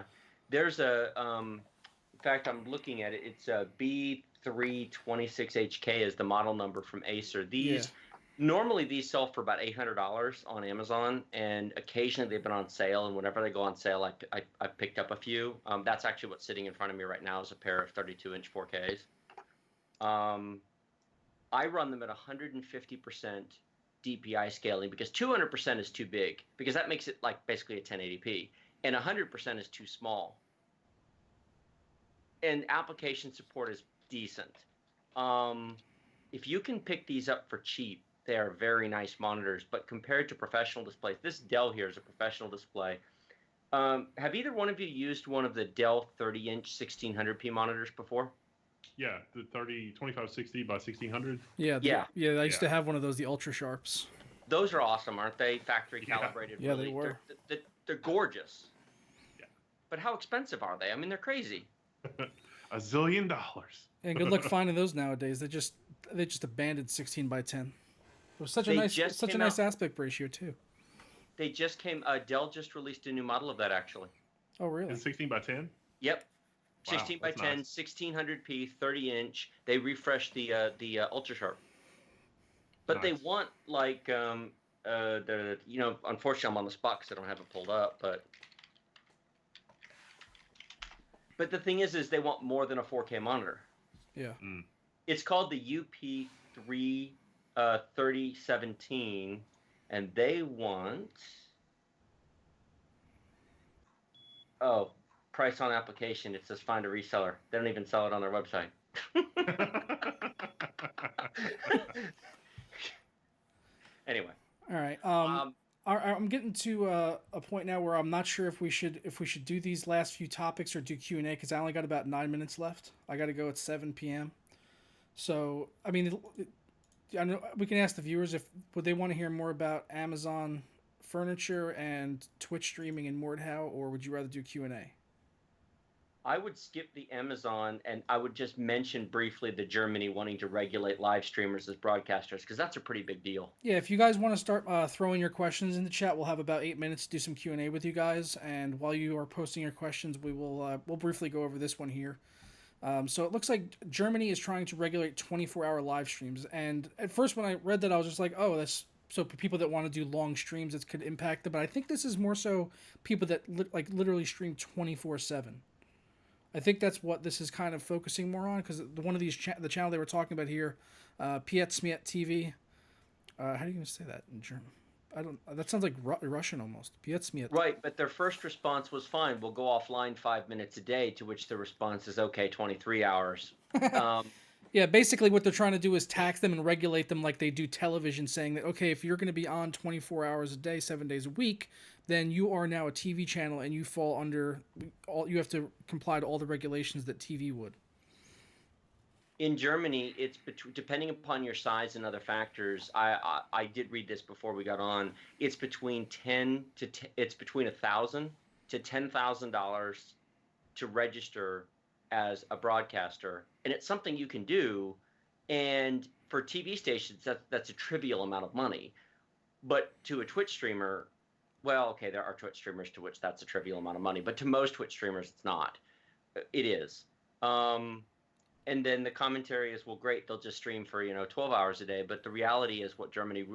There's in fact, I'm looking at it. It's a B326HK is the model number from Acer. Yeah. Normally these sell for about $800 on Amazon, and occasionally they've been on sale. And whenever they go on sale, I picked up a few. That's actually what's sitting in front of me right now is a pair of 32-inch 4Ks. I run them at 150% DPI scaling because 200% is too big because that makes it like basically a 1080p, and 100% is too small. And application support is decent. If you can pick these up for cheap, they are very nice monitors. But compared to professional displays, this Dell here is a professional display. Have either one of you used one of the Dell 30-inch 1600p monitors before? Yeah, the 2560 by 1600. Yeah. Yeah. I used to have one of those, the Ultra Sharps. Those are awesome, aren't they? Factory calibrated. Yeah, really. they were. They're gorgeous. Yeah. But how expensive are they? I mean, they're crazy. $1 zillion. And good luck finding those nowadays. They just abandoned 16 by 10. It was such a nice aspect ratio too. They just came. Dell just released a new model of that actually. Oh really? It's 16 by 10. Yep. Wow, 16 by 10, nice. 1600p, 30-inch. They refreshed the Ultra Sharp. But Nice. they want like unfortunately I'm on the spot because I don't have it pulled up, but the thing is they want more than a 4K monitor. Yeah. It's called the UP3 3017, and they want price on application. It says find a reseller. They don't even sell it on their website. Anyway. All right. I'm getting to a point now where I'm not sure if we should do these last few topics or do Q&A because I only got about 9 minutes left. I got to go at 7 p.m. So I mean, I know we can ask the viewers if would they want to hear more about Amazon furniture and Twitch streaming and Mordhau, or would you rather do Q&A? I would skip the Amazon, and I would just mention briefly the Germany wanting to regulate live streamers as broadcasters, because that's a pretty big deal. Yeah, if you guys want to start throwing your questions in the chat, we'll have about 8 minutes to do some Q&A with you guys, and while you are posting your questions, we'll briefly go over this one here. So it looks like Germany is trying to regulate 24-hour live streams, and at first when I read that, I was just like, oh, that's so people that want to do long streams, it could impact them, but I think this is more so people that literally stream 24/7. I think that's what this is kind of focusing more on, because one of these the channel they were talking about here, Pietsmiet TV. How do you even say that in German? I don't. That sounds like Russian almost. Pietsmiet. Right, but their first response was fine. We'll go offline 5 minutes a day. To which the response is okay, 23 hours. Yeah, basically what they're trying to do is tax them and regulate them like they do television, saying that okay, if you're going to be on 24 hours a day, 7 days a week, then you are now a TV channel and you fall under all. You have to comply to all the regulations that TV would. In Germany, it's depending upon your size and other factors. I did read this before we got on. It's between $1,000 to $10,000 to register as a broadcaster, and it's something you can do. And for TV stations, that's a trivial amount of money. But to a Twitch streamer, well, okay, there are Twitch streamers to which that's a trivial amount of money, but to most Twitch streamers, it's not. It is. And then the commentary is, well, great, they'll just stream for 12 hours a day. But the reality is what Germany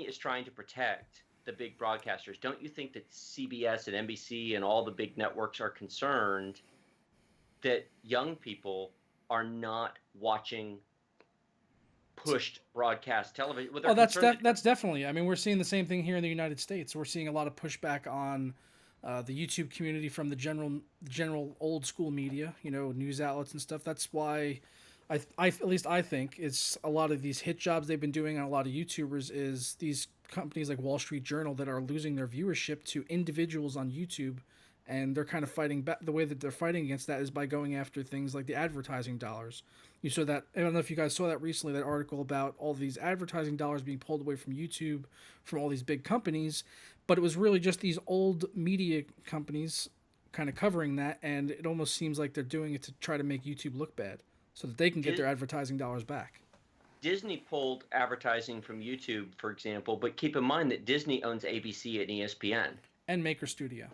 is trying to protect the big broadcasters. Don't you think that CBS and NBC and all the big networks are concerned that young people are not watching pushed broadcast television? Well, that's definitely. I mean, we're seeing the same thing here in the United States. We're seeing a lot of pushback on the YouTube community from the general old school media, news outlets and stuff. That's why at least I think it's a lot of these hit jobs they've been doing on a lot of YouTubers is these companies like Wall Street Journal that are losing their viewership to individuals on YouTube, and they're kind of fighting back. The way that they're fighting against that is by going after things like the advertising dollars. You saw that, I don't know if you guys saw that recently, that article about all these advertising dollars being pulled away from YouTube from all these big companies, but it was really just these old media companies kind of covering that, and it almost seems like they're doing it to try to make YouTube look bad so that they can get their advertising dollars back. Disney pulled advertising from YouTube, for example, but keep in mind that Disney owns ABC and ESPN. And Maker Studio.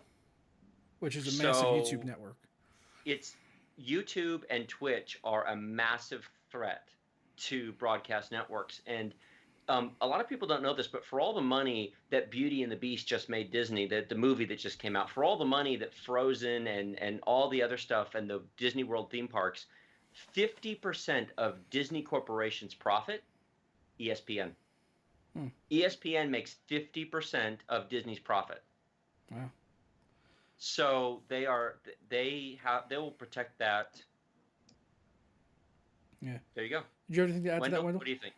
which is a massive YouTube network. It's YouTube and Twitch are a massive threat to broadcast networks. And a lot of people don't know this, but for all the money that Beauty and the Beast just made Disney, the movie that just came out, for all the money that Frozen and all the other stuff and the Disney World theme parks, 50% of Disney Corporation's profit, ESPN. ESPN makes 50% of Disney's profit. Wow. So they will protect that. Yeah. There you go. Did you ever think to add to that, Wendell? What do you think?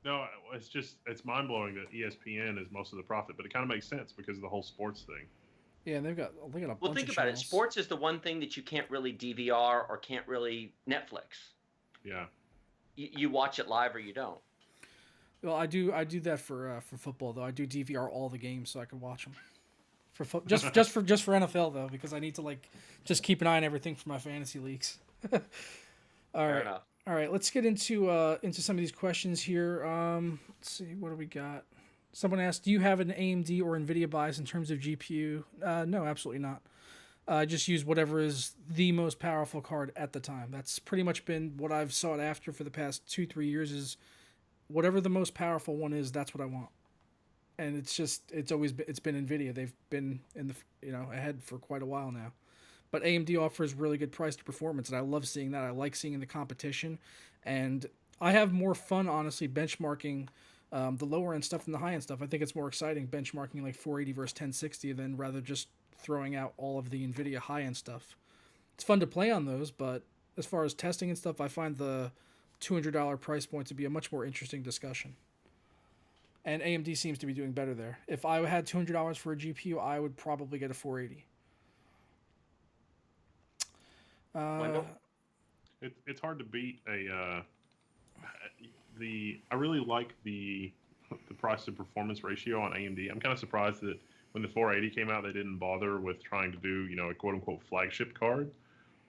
No, it's mind blowing that ESPN is most of the profit, but it kind of makes sense because of the whole sports thing. Yeah, and they got a bunch Well, think of about channels. it. Sports is the one thing that you can't really DVR or can't really Netflix. Yeah. You watch it live or you don't. Well, I do that for football though. I do DVR all the games so I can watch them. Just for NFL though, because I need to just keep an eye on everything for my fantasy leagues. Fair enough. All right, let's get into some of these questions here. Let's see, what do we got? Someone asked, do you have an AMD or NVIDIA bias in terms of GPU? No, absolutely not. I just use whatever is the most powerful card at the time. That's pretty much been what I've sought after for the past 2-3 years is whatever the most powerful one is, that's what I want. And it's been NVIDIA. They've been in the ahead for quite a while now. But AMD offers really good price to performance, and I love seeing that. I like seeing the competition, and I have more fun, honestly, benchmarking the lower end stuff than the high end stuff. I think it's more exciting benchmarking like 480 versus 1060 than rather just throwing out all of the NVIDIA high end stuff. It's fun to play on those, but as far as testing and stuff, I find the $200 price point to be a much more interesting discussion. And AMD seems to be doing better there. If I had $200 for a GPU, I would probably get a 480. It's hard to beat I really like the price to performance ratio on AMD. I'm kind of surprised that when the 480 came out, they didn't bother with trying to do a quote unquote flagship card.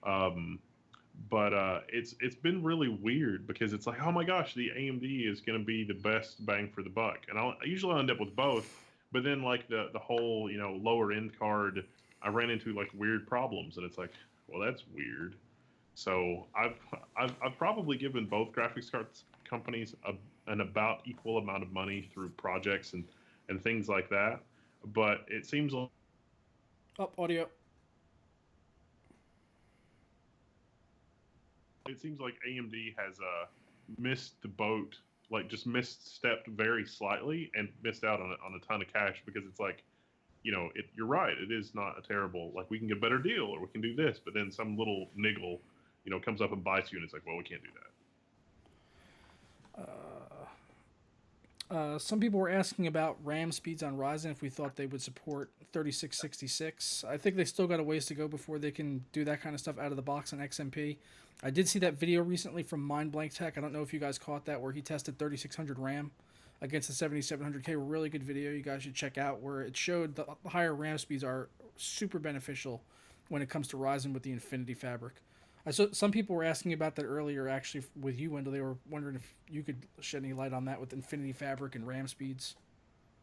But it's been really weird because it's like, oh my gosh, the AMD is going to be the best bang for the buck, and I usually end up with both. But then the whole lower end card, I ran into weird problems, and it's like, well, that's weird. So I've probably given both graphics cards companies an about equal amount of money through projects and things like that. But it seems like audio. It seems like AMD has missed the boat, just misstepped very slightly and missed out on a ton of cash because it's like, you're right. It is not a terrible, we can get a better deal or we can do this, but then some little niggle, comes up and bites you and it's like, well, we can't do that. Some people were asking about RAM speeds on Ryzen if we thought they would support 3666. I think they still got a ways to go before they can do that kind of stuff out of the box on XMP. I did see that video recently from Mind Blank Tech. I don't know if you guys caught that, where he tested 3600 RAM against the 7700K. Really good video you guys should check out, where it showed the higher RAM speeds are super beneficial when it comes to Ryzen with the Infinity Fabric. I saw some people were asking about that earlier, actually, with you, Wendell. They were wondering if you could shed any light on that with Infinity Fabric and RAM speeds.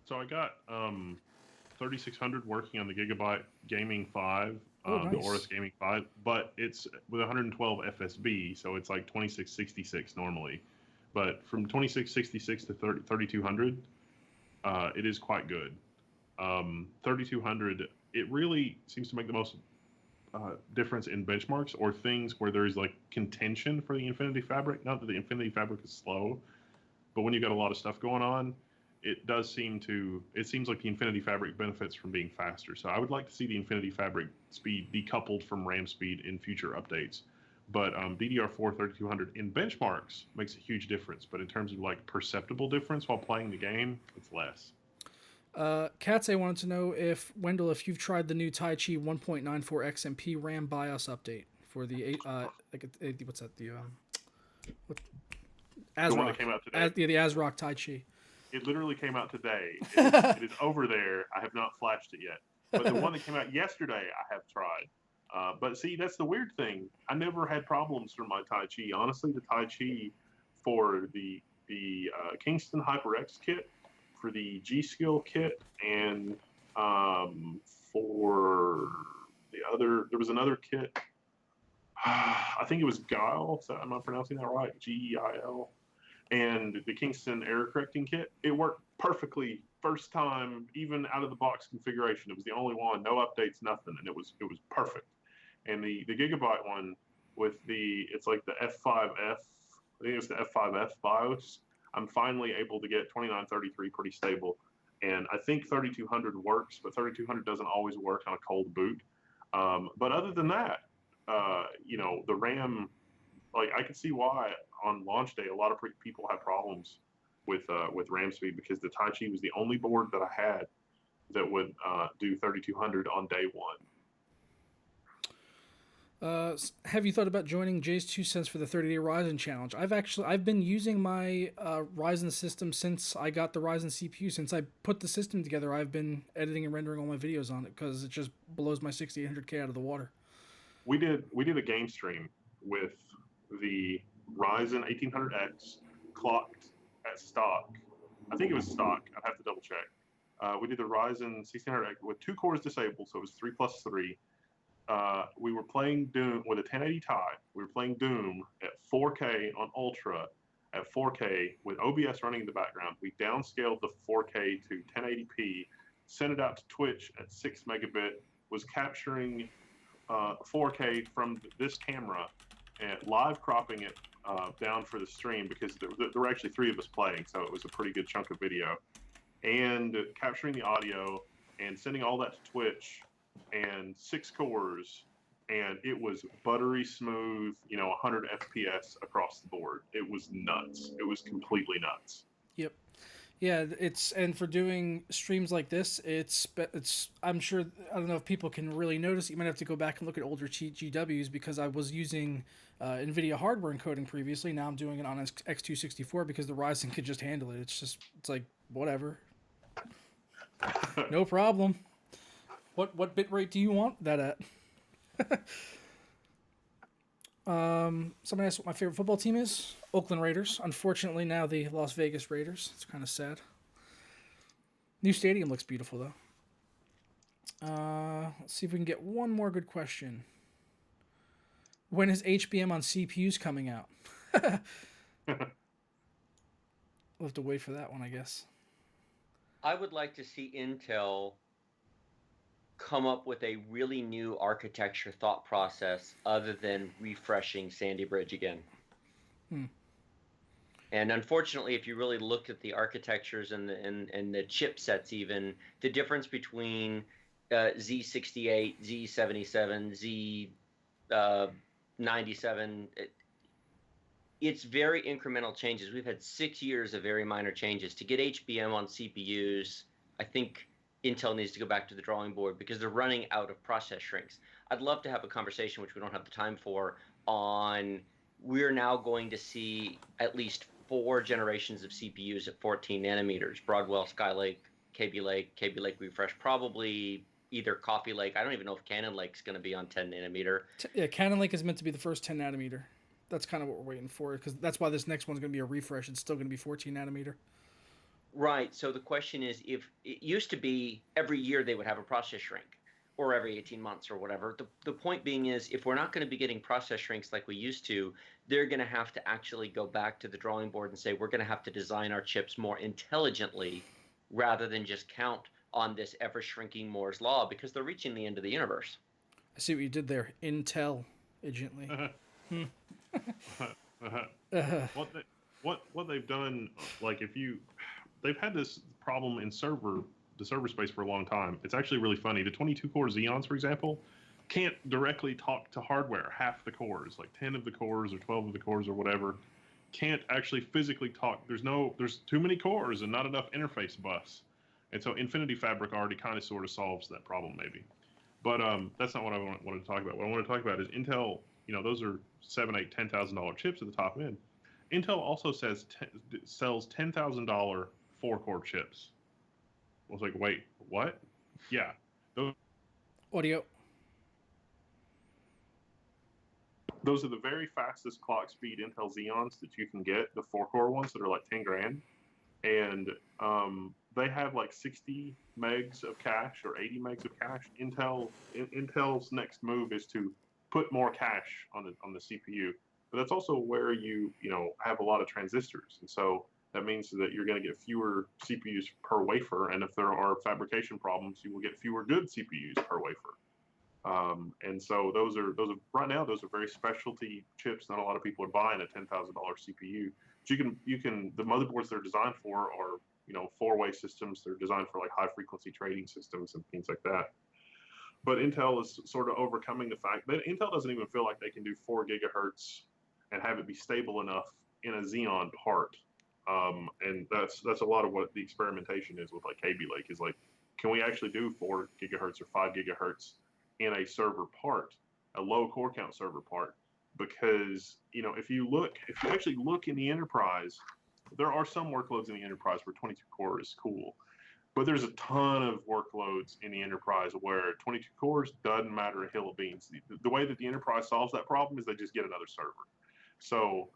So I got 3600 working on the Gigabyte Gaming 5, nice. the Aorus Gaming 5, but it's with 112 FSB, so it's 2666 normally. But from 2666 to 3200, it is quite good. 3200, it really seems to make the most difference in benchmarks or things where there's contention for the Infinity Fabric. Not that the Infinity Fabric is slow, but when you got a lot of stuff going on, it seems like the Infinity Fabric benefits from being faster. So I would like to see the Infinity Fabric speed decoupled from RAM speed in future updates. But DDR4 3200 in benchmarks makes a huge difference. But in terms of perceptible difference while playing the game, it's less. Katze wanted to know if you've tried the new Tai Chi 1.94 XMP RAM BIOS update for the what's that, the ASRock. The one that came out today. The ASRock Tai Chi. It literally came out today. It is over there. I have not flashed it yet. But the one that came out yesterday, I have tried. But see, that's the weird thing. I never had problems from my Tai Chi. Honestly, the Tai Chi for the Kingston HyperX kit, for the G Skill kit, and for there was another kit. I think it was Guile. Am I pronouncing that right? Geil. And the Kingston error correcting kit, it worked perfectly first time, even out of the box configuration. It was the only one, no updates, nothing, and it was perfect. And the Gigabyte one with it's like the F5F, I think it's the F5F BIOS. I'm finally able to get 2933 pretty stable, and I think 3200 works, but 3200 doesn't always work on a cold boot. But other than that, the RAM, like I can see why on launch day a lot of people have problems with RAM speed, because the Taichi was the only board that I had that would do 3200 on day one. Have you thought about joining Jay's 2 cents for the 30-day Ryzen challenge? I've been using my Ryzen system since I got the Ryzen CPU. Since I put the system together, I've been editing and rendering all my videos on it because it just blows my 6800K out of the water. We did a game stream with the Ryzen 1800X clocked at stock. I think it was stock. I'd have to double check. We did the Ryzen 1600X with 2 cores disabled, so it was 3+3. We were playing Doom with a 1080 Ti. We were playing Doom at 4K on Ultra at 4K with OBS running in the background. We downscaled the 4K to 1080p, sent it out to Twitch at 6 megabit, was capturing 4K from this camera and live cropping it down for the stream, because there were actually 3 of us playing, so it was a pretty good chunk of video, and capturing the audio and sending all that to Twitch, and 6 cores, and it was buttery smooth, 100 FPS across the board. It was nuts. It was completely nuts. Yep. Yeah, and for doing streams like this, it's I'm sure, I don't know if people can really notice. You might have to go back and look at older TGWs, because I was using NVIDIA hardware encoding previously. Now I'm doing it on X264 because the Ryzen could just handle it. It's like whatever, no problem. What bit rate do you want that at? Somebody asked what my favorite football team is. Oakland Raiders. Unfortunately, now the Las Vegas Raiders. It's kind of sad. New stadium looks beautiful, though. Let's see if we can get one more good question. When is HBM on CPUs coming out? We'll have to wait for that one, I guess. I would like to see Intel come up with a really new architecture thought process other than refreshing Sandy Bridge again. And unfortunately, if you really look at the architectures and the chipsets, the difference between Z68, Z77, Z97, it's very incremental changes. We've had 6 years of very minor changes. To get HBM on CPUs, I think Intel needs to go back to the drawing board, because they're running out of process shrinks. I'd love to have a conversation, which we don't have the time for, on we're now going to see at least 4 generations of CPUs at 14 nanometers. Broadwell, Skylake, Kaby Lake refresh, probably either Coffee Lake. I don't even know if Cannon Lake's going to be on 10 nanometer. Yeah, Cannon Lake is meant to be the first 10 nanometer. That's kind of what we're waiting for, because that's why this next one's going to be a refresh. It's still going to be 14 nanometer. Right. So the question is, if it used to be every year they would have a process shrink, or every 18 months or whatever. The point being is, if we're not going to be getting process shrinks like we used to, they're going to have to actually go back to the drawing board and say, we're going to have to design our chips more intelligently rather than just count on this ever-shrinking Moore's Law, because they're reaching the end of the universe. I see what you did there. Intelligently. What they've done, like they've had this problem in the server space for a long time. It's actually really funny. The 22-core Xeons, for example, can't directly talk to hardware. Half the cores, like 10 of the cores or 12 of the cores or whatever, can't actually physically talk. There's too many cores and not enough interface bus. And so Infinity Fabric already kind of sort of solves that problem, maybe. But that's not what I wanted to talk about. What I want to talk about is Intel. Those are $7,000, $8,000, $10,000 chips at the top end. Intel also sells $10,000 4-core chips. I was like, wait, what? Yeah. Audio. Those are the very fastest clock speed Intel Xeons that you can get, the 4-core ones that are like $10,000. And they have like 60 megs of cache or 80 megs of cache. Intel's next move is to put more cache on the CPU, but that's also where you have a lot of transistors, and so that means that you're going to get fewer CPUs per wafer, and if there are fabrication problems, you will get fewer good CPUs per wafer. And so those are right now, those are very specialty chips. Not a lot of people are buying a $10,000 CPU. But you can the motherboards they're designed for are four-way systems. They're designed for like high frequency trading systems and things like that. But Intel is sort of overcoming the fact that Intel doesn't even feel like they can do 4 gigahertz and have it be stable enough in a Xeon part. And that's a lot of what the experimentation is with like Kaby Lake is like, can we actually do 4 gigahertz or 5 gigahertz in a server part, a low core count server part? Because if you actually look in the enterprise, there are some workloads in the enterprise where 22 core is cool, but there's a ton of workloads in the enterprise where 22 cores doesn't matter a hill of beans. The way that the enterprise solves that problem is they just get another server. So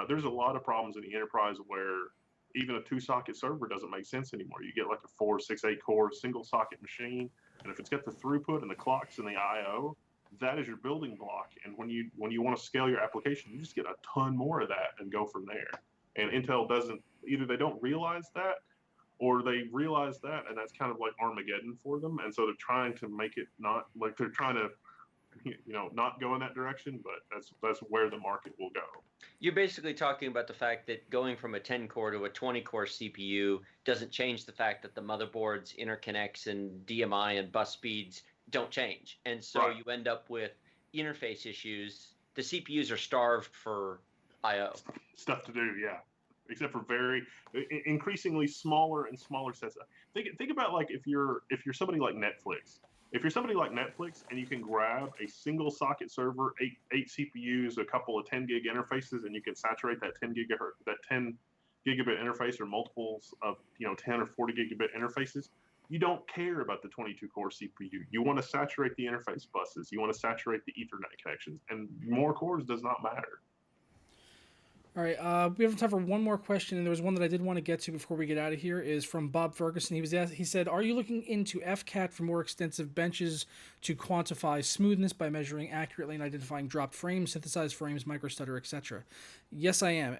there's a lot of problems in the enterprise where even a 2-socket server doesn't make sense anymore. You get like a 4, 6, 8 core single socket machine, and if it's got the throughput and the clocks and the I/O, that is your building block. And when you want to scale your application, you just get a ton more of that and go from there. And Intel doesn't, either they don't realize that, or they realize that, and that's kind of like Armageddon for them. And so they're trying to make it not like they're trying to not go in that direction, but that's where the market will go. You're basically talking about the fact that going from a 10 core to a 20 core CPU doesn't change the fact that the motherboard's interconnects and DMI and bus speeds don't change. And so you end up with interface issues. The CPUs are starved for I/O. Stuff to do, yeah. Except for very increasingly smaller and smaller sets. Think about like if you're somebody like Netflix. If you're somebody like Netflix and you can grab a single socket server, eight CPUs, a couple of 10 gig interfaces, and you can saturate that 10 gigabit interface or multiples of 10 or 40 gigabit interfaces, you don't care about the 22 core CPU. You want to saturate the interface buses. You want to saturate the Ethernet connections, and more cores does not matter. All right, we have time for one more question, and there was one that I did want to get to before we get out of here. Is from Bob Ferguson. He said, "Are you looking into FCAT for more extensive benches to quantify smoothness by measuring accurately and identifying dropped frames, synthesized frames, microstutter, etc.?" Yes, I am,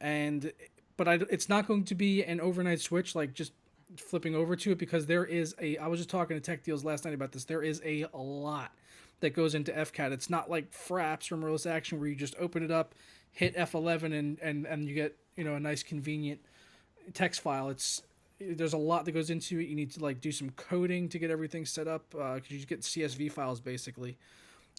but it's not going to be an overnight switch like just flipping over to it, because there is I was just talking to Tech Deals last night about this. There is a lot that goes into FCAT. It's not like Fraps or Mirrorless Action where you just open it up, hit F11 and you get a nice convenient text file. There's a lot that goes into it. You need to like do some coding to get everything set up, because you get CSV files basically.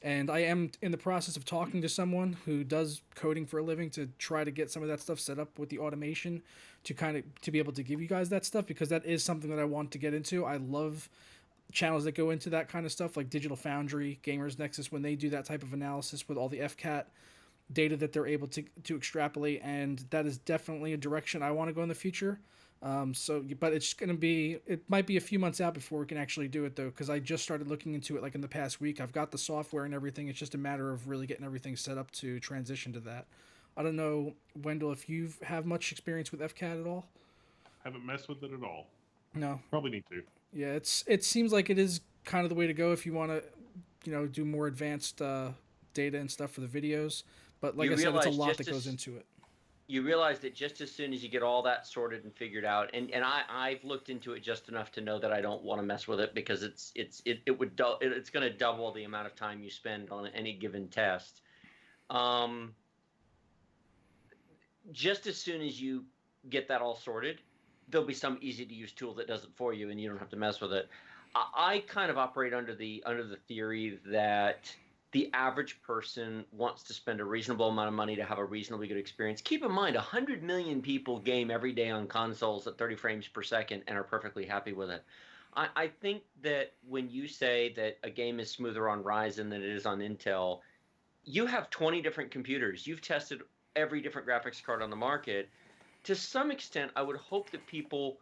And I am in the process of talking to someone who does coding for a living to try to get some of that stuff set up with the automation to be able to give you guys that stuff, because that is something that I want to get into. I love channels that go into that kind of stuff, like Digital Foundry, Gamers Nexus, when they do that type of analysis with all the FCAT data that they're able to extrapolate, and that is definitely a direction I want to go in the future. But it might be a few months out before we can actually do it though, because I just started looking into it like in the past week. I've got the software and everything. It's just a matter of really getting everything set up to transition to that. I don't know, Wendell, if you have much experience with FCAT at all. Haven't messed with it at all. No. Probably need to. Yeah, it seems like it is kind of the way to go if you want to, do more advanced data and stuff for the videos. But like I said, it's a lot that goes into it. You realize that just as soon as you get all that sorted and figured out, and I've looked into it just enough to know that I don't want to mess with it, because it's going to double the amount of time you spend on any given test. Just as soon as you get that all sorted, there'll be some easy to use tool that does it for you, and you don't have to mess with it. I kind of operate under the theory that the average person wants to spend a reasonable amount of money to have a reasonably good experience. Keep in mind, 100 million people game every day on consoles at 30 frames per second and are perfectly happy with it. I think that when you say that a game is smoother on Ryzen than it is on Intel, you have 20 different computers. You've tested every different graphics card on the market. To some extent, I would hope that people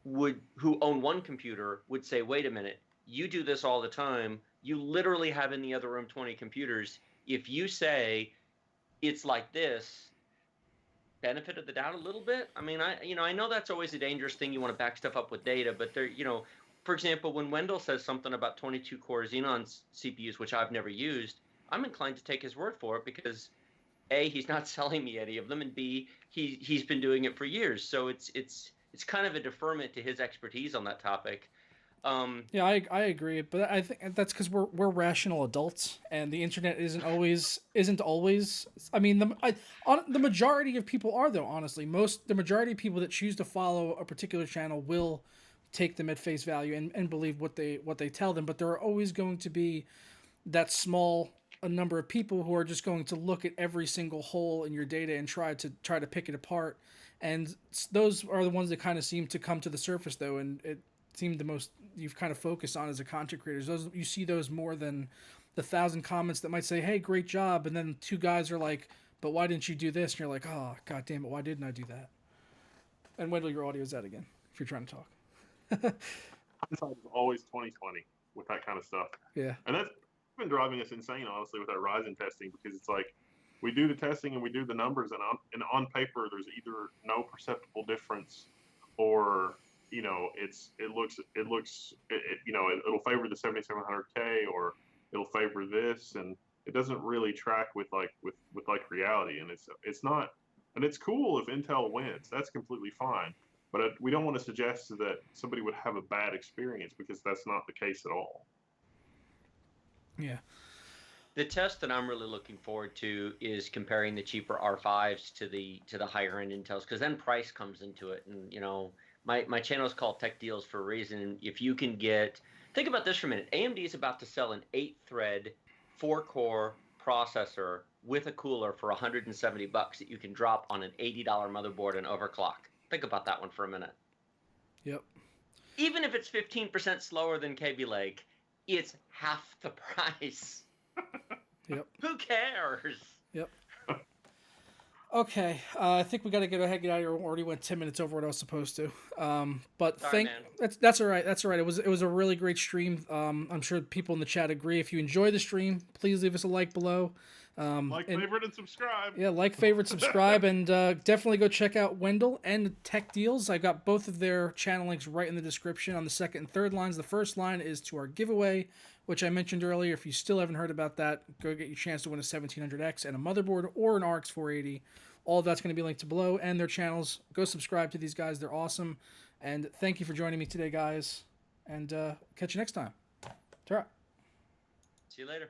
who own one computer would say, wait a minute, you do this all the time. You literally have in the other room 20 computers. If you say it's like this, benefit of the doubt a little bit. I mean, I know that's always a dangerous thing. You want to back stuff up with data, but there, for example, when Wendell says something about 22 core Xenon CPUs, which I've never used, I'm inclined to take his word for it because A, he's not selling me any of them, and B, he's been doing it for years. So it's kind of a deferment to his expertise on that topic. Yeah, I agree, but I think that's because we're rational adults, and the internet isn't always. I mean, the majority of people are, though. Honestly, the majority of people that choose to follow a particular channel will take them at face value and believe what they tell them. But there are always going to be that small a number of people who are just going to look at every single hole in your data and try to pick it apart, and those are the ones that kind of seem to come to the surface, though, and it seemed the most you've kind of focused on as a content creator. Those, you see those more than the 1,000 comments that might say, "Hey, great job," and then 2 guys are like, "But why didn't you do this?" And you're like, "Oh, god damn it, why didn't I do that?" And Wendell, your audio's out again if you're trying to talk. Hindsight is always 2020 with that kind of stuff. Yeah, and that's been driving us insane, honestly, with that Ryzen testing, because it's like we do the testing and we do the numbers, and on paper there's either no perceptible difference, or it'll favor the 7700K, or it'll favor this, and it doesn't really track with reality, and it's not, and it's cool if Intel wins, that's completely fine, but we don't want to suggest that somebody would have a bad experience, because that's not the case at all. yeah. The test that I'm really looking forward to is comparing the cheaper R5s to the higher end Intels, because then price comes into it. And my channel is called Tech Deals for a reason. And if you can think about this for a minute. AMD is about to sell an 8-thread, 4-core processor with a cooler for $170 that you can drop on an $80 motherboard and overclock. Think about that one for a minute. Yep. Even if it's 15% slower than Kaby Lake, it's half the price. Yep. Who cares? Yep. Okay, I think we got to get ahead, get out of here. We already went 10 minutes over what I was supposed to. But Sorry, man. That's all right. That's all right. It was a really great stream. I'm sure people in the chat agree. If you enjoy the stream, please leave us a like below. Favorite, and subscribe. Yeah, like, favorite, subscribe, and definitely go check out Wendell and Tech Deals. I got both of their channel links right in the description on the second and third lines. The first line is to our giveaway, which I mentioned earlier. If you still haven't heard about that, go get your chance to win a 1700X and a motherboard or an RX 480. All of that's going to be linked to below, and their channels. Go subscribe to these guys. They're awesome. And thank you for joining me today, guys. And catch you next time. Ta-ra. See you later.